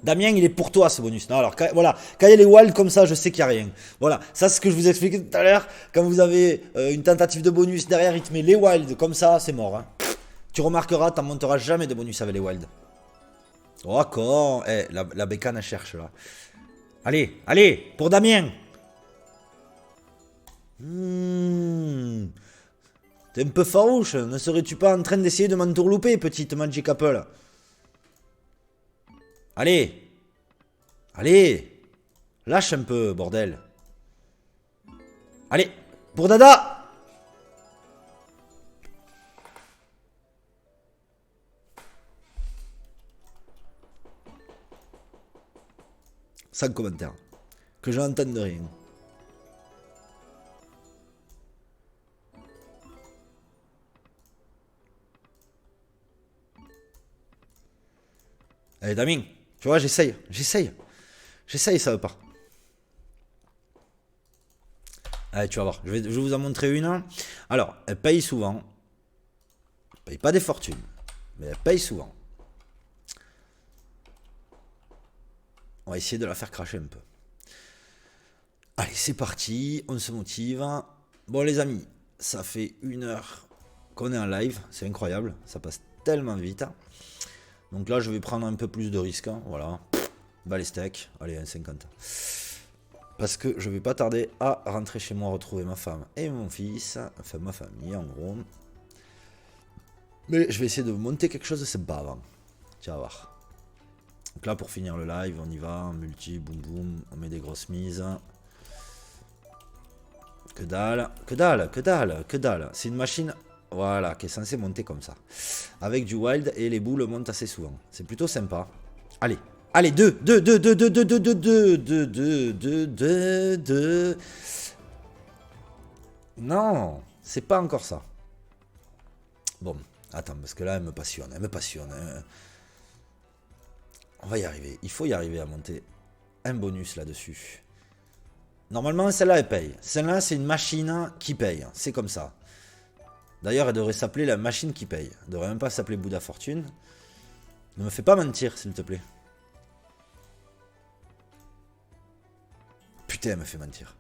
Damien, il est pour toi ce bonus. Non, alors, voilà, quand il y a les wilds comme ça, je sais qu'il n'y a rien. Voilà, ça c'est ce que je vous expliquais tout à l'heure. Quand vous avez une tentative de bonus derrière, il te met les wilds comme ça, c'est mort. Hein. Tu remarqueras, t'en monteras jamais de bonus avec les wilds. Oh, con. Eh, la bécane, elle cherche là. Allez, allez, pour Damien. T'es un peu farouche. Ne serais-tu pas en train d'essayer de m'entourlouper, petite Magic Apple? Allez. Allez. Lâche un peu, bordel. Allez. Pour Dada. Sans commentaire. Que je n'entende rien. Allez, Damien. Tu vois, j'essaye. J'essaye, ça veut pas. Allez, tu vas voir. Je vais vous en montrer une. Alors, elle paye souvent. Elle paye pas des fortunes. Mais elle paye souvent. On va essayer de la faire cracher un peu. Allez, c'est parti. On se motive. Bon, les amis, ça fait 1 heure qu'on est en live. C'est incroyable. Ça passe tellement vite. Donc là, je vais prendre un peu plus de risques. Voilà. Bas les steaks. Allez, 1,50. Parce que je vais pas tarder à rentrer chez moi, retrouver ma femme et mon fils. Enfin, ma famille, en gros. Mais je vais essayer de monter quelque chose de sympa avant. Tu vas voir. Donc là, pour finir le live, on y va. Multi, boum boum. On met des grosses mises. Que dalle, que dalle, que dalle, que dalle. C'est une machine, voilà, qui est censée monter comme ça. Avec du wild et les boules montent assez souvent. C'est plutôt sympa. Allez, allez, 2. Non, c'est pas encore ça. Bon, attends, parce que là, elle me passionne, On va y arriver. Il faut y arriver à monter un bonus là-dessus. Normalement, celle-là, elle paye. Celle-là, c'est une machine qui paye. C'est comme ça. D'ailleurs, elle devrait s'appeler la machine qui paye. Elle devrait même pas s'appeler Bouddha Fortune. Ne me fais pas mentir, s'il te plaît. Putain, elle me fait mentir.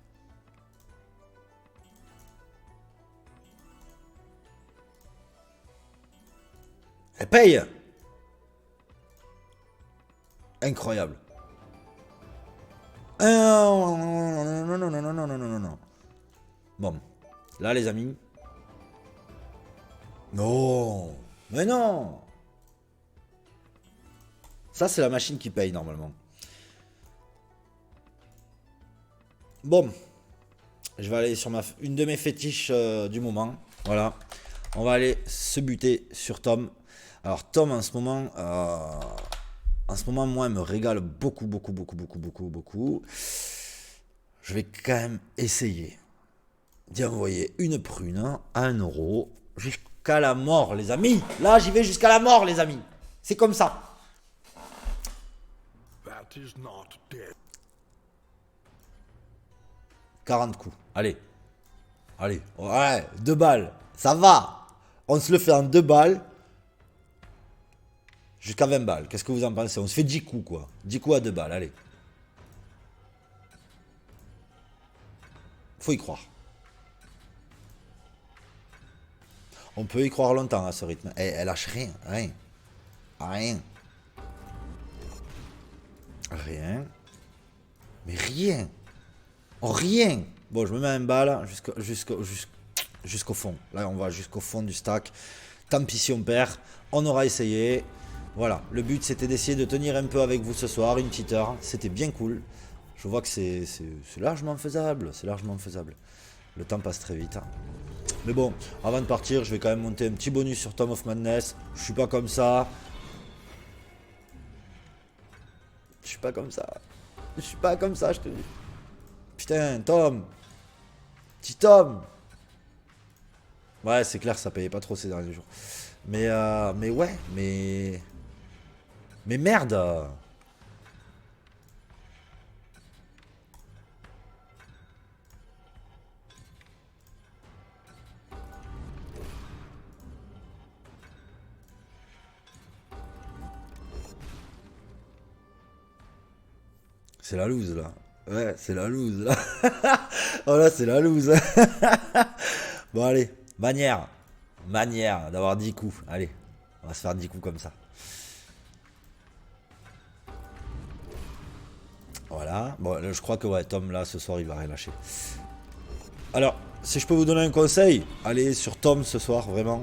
Elle paye. Incroyable. Non. Bon, là les amis. Non, mais non. Ça c'est la machine qui paye normalement. Bon, je vais aller sur une de mes fétiches du moment. Voilà, on va aller se buter sur Tom. Alors Tom en ce moment... moi, elle me régale beaucoup. Je vais quand même essayer d'y envoyer une prune à 1 € jusqu'à la mort, les amis. Là, j'y vais jusqu'à la mort, les amis. C'est comme ça. 40 coups. Allez. Ouais, 2 balles. Ça va. On se le fait en 2 balles. Jusqu'à 20 balles. Qu'est-ce que vous en pensez? On se fait 10 coups, quoi. 10 coups à 2 balles, allez. Faut y croire. On peut y croire longtemps à ce rythme. Elle lâche rien. Mais rien. Oh, rien. Bon, je me mets un balle jusqu'au fond. Là, on va jusqu'au fond du stack. Tant pis si on perd. On aura essayé. Voilà, le but c'était d'essayer de tenir un peu avec vous ce soir, une petite heure, c'était bien cool. Je vois que c'est largement faisable, Le temps passe très vite. Hein. Mais bon, avant de partir, je vais quand même monter un petit bonus sur Tom of Madness. Je suis pas comme ça. Je suis pas comme ça. Je suis pas comme ça, je te dis. Putain, Tom. Petit Tom. Ouais, c'est clair, ça payait pas trop ces derniers jours. Mais ouais, mais... Mais merde. C'est la loose, là. Ouais, c'est la loose, là. Oh là, c'est la loose. Bon, allez. Manière. Manière d'avoir 10 coups. Allez. On va se faire 10 coups comme ça. Voilà. Bon, là, je crois que, ouais, Tom, là, ce soir, il va rien lâcher. Alors, si je peux vous donner un conseil, allez sur Tom ce soir, vraiment.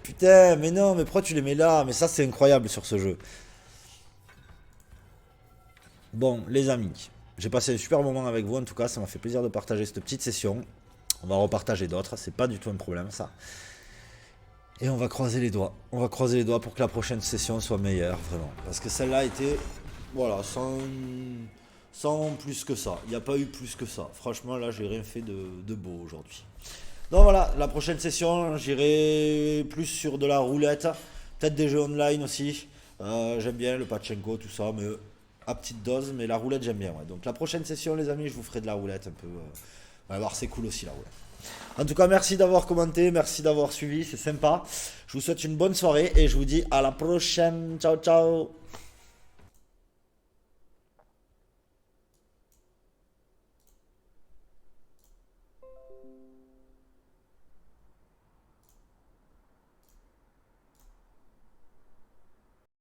Putain, mais non, mais pourquoi tu les mets là? Mais ça, c'est incroyable sur ce jeu. Bon, les amis, j'ai passé un super moment avec vous. En tout cas, ça m'a fait plaisir de partager cette petite session. On va repartager d'autres, c'est pas du tout un problème, ça. Et on va croiser les doigts. On va croiser les doigts pour que la prochaine session soit meilleure, vraiment. Parce que celle-là était, voilà, sans plus que ça. Il n'y a pas eu plus que ça. Franchement, là, j'ai rien fait de beau aujourd'hui. Donc voilà, la prochaine session, j'irai plus sur de la roulette. Peut-être des jeux online aussi. J'aime bien le pachinko, tout ça, mais à petite dose. Mais la roulette, j'aime bien. Ouais. Donc la prochaine session, les amis, je vous ferai de la roulette un peu. Vous allez voir, c'est cool aussi la roulette. En tout cas, merci d'avoir commenté, merci d'avoir suivi, c'est sympa. Je vous souhaite une bonne soirée et je vous dis à la prochaine. Ciao, ciao.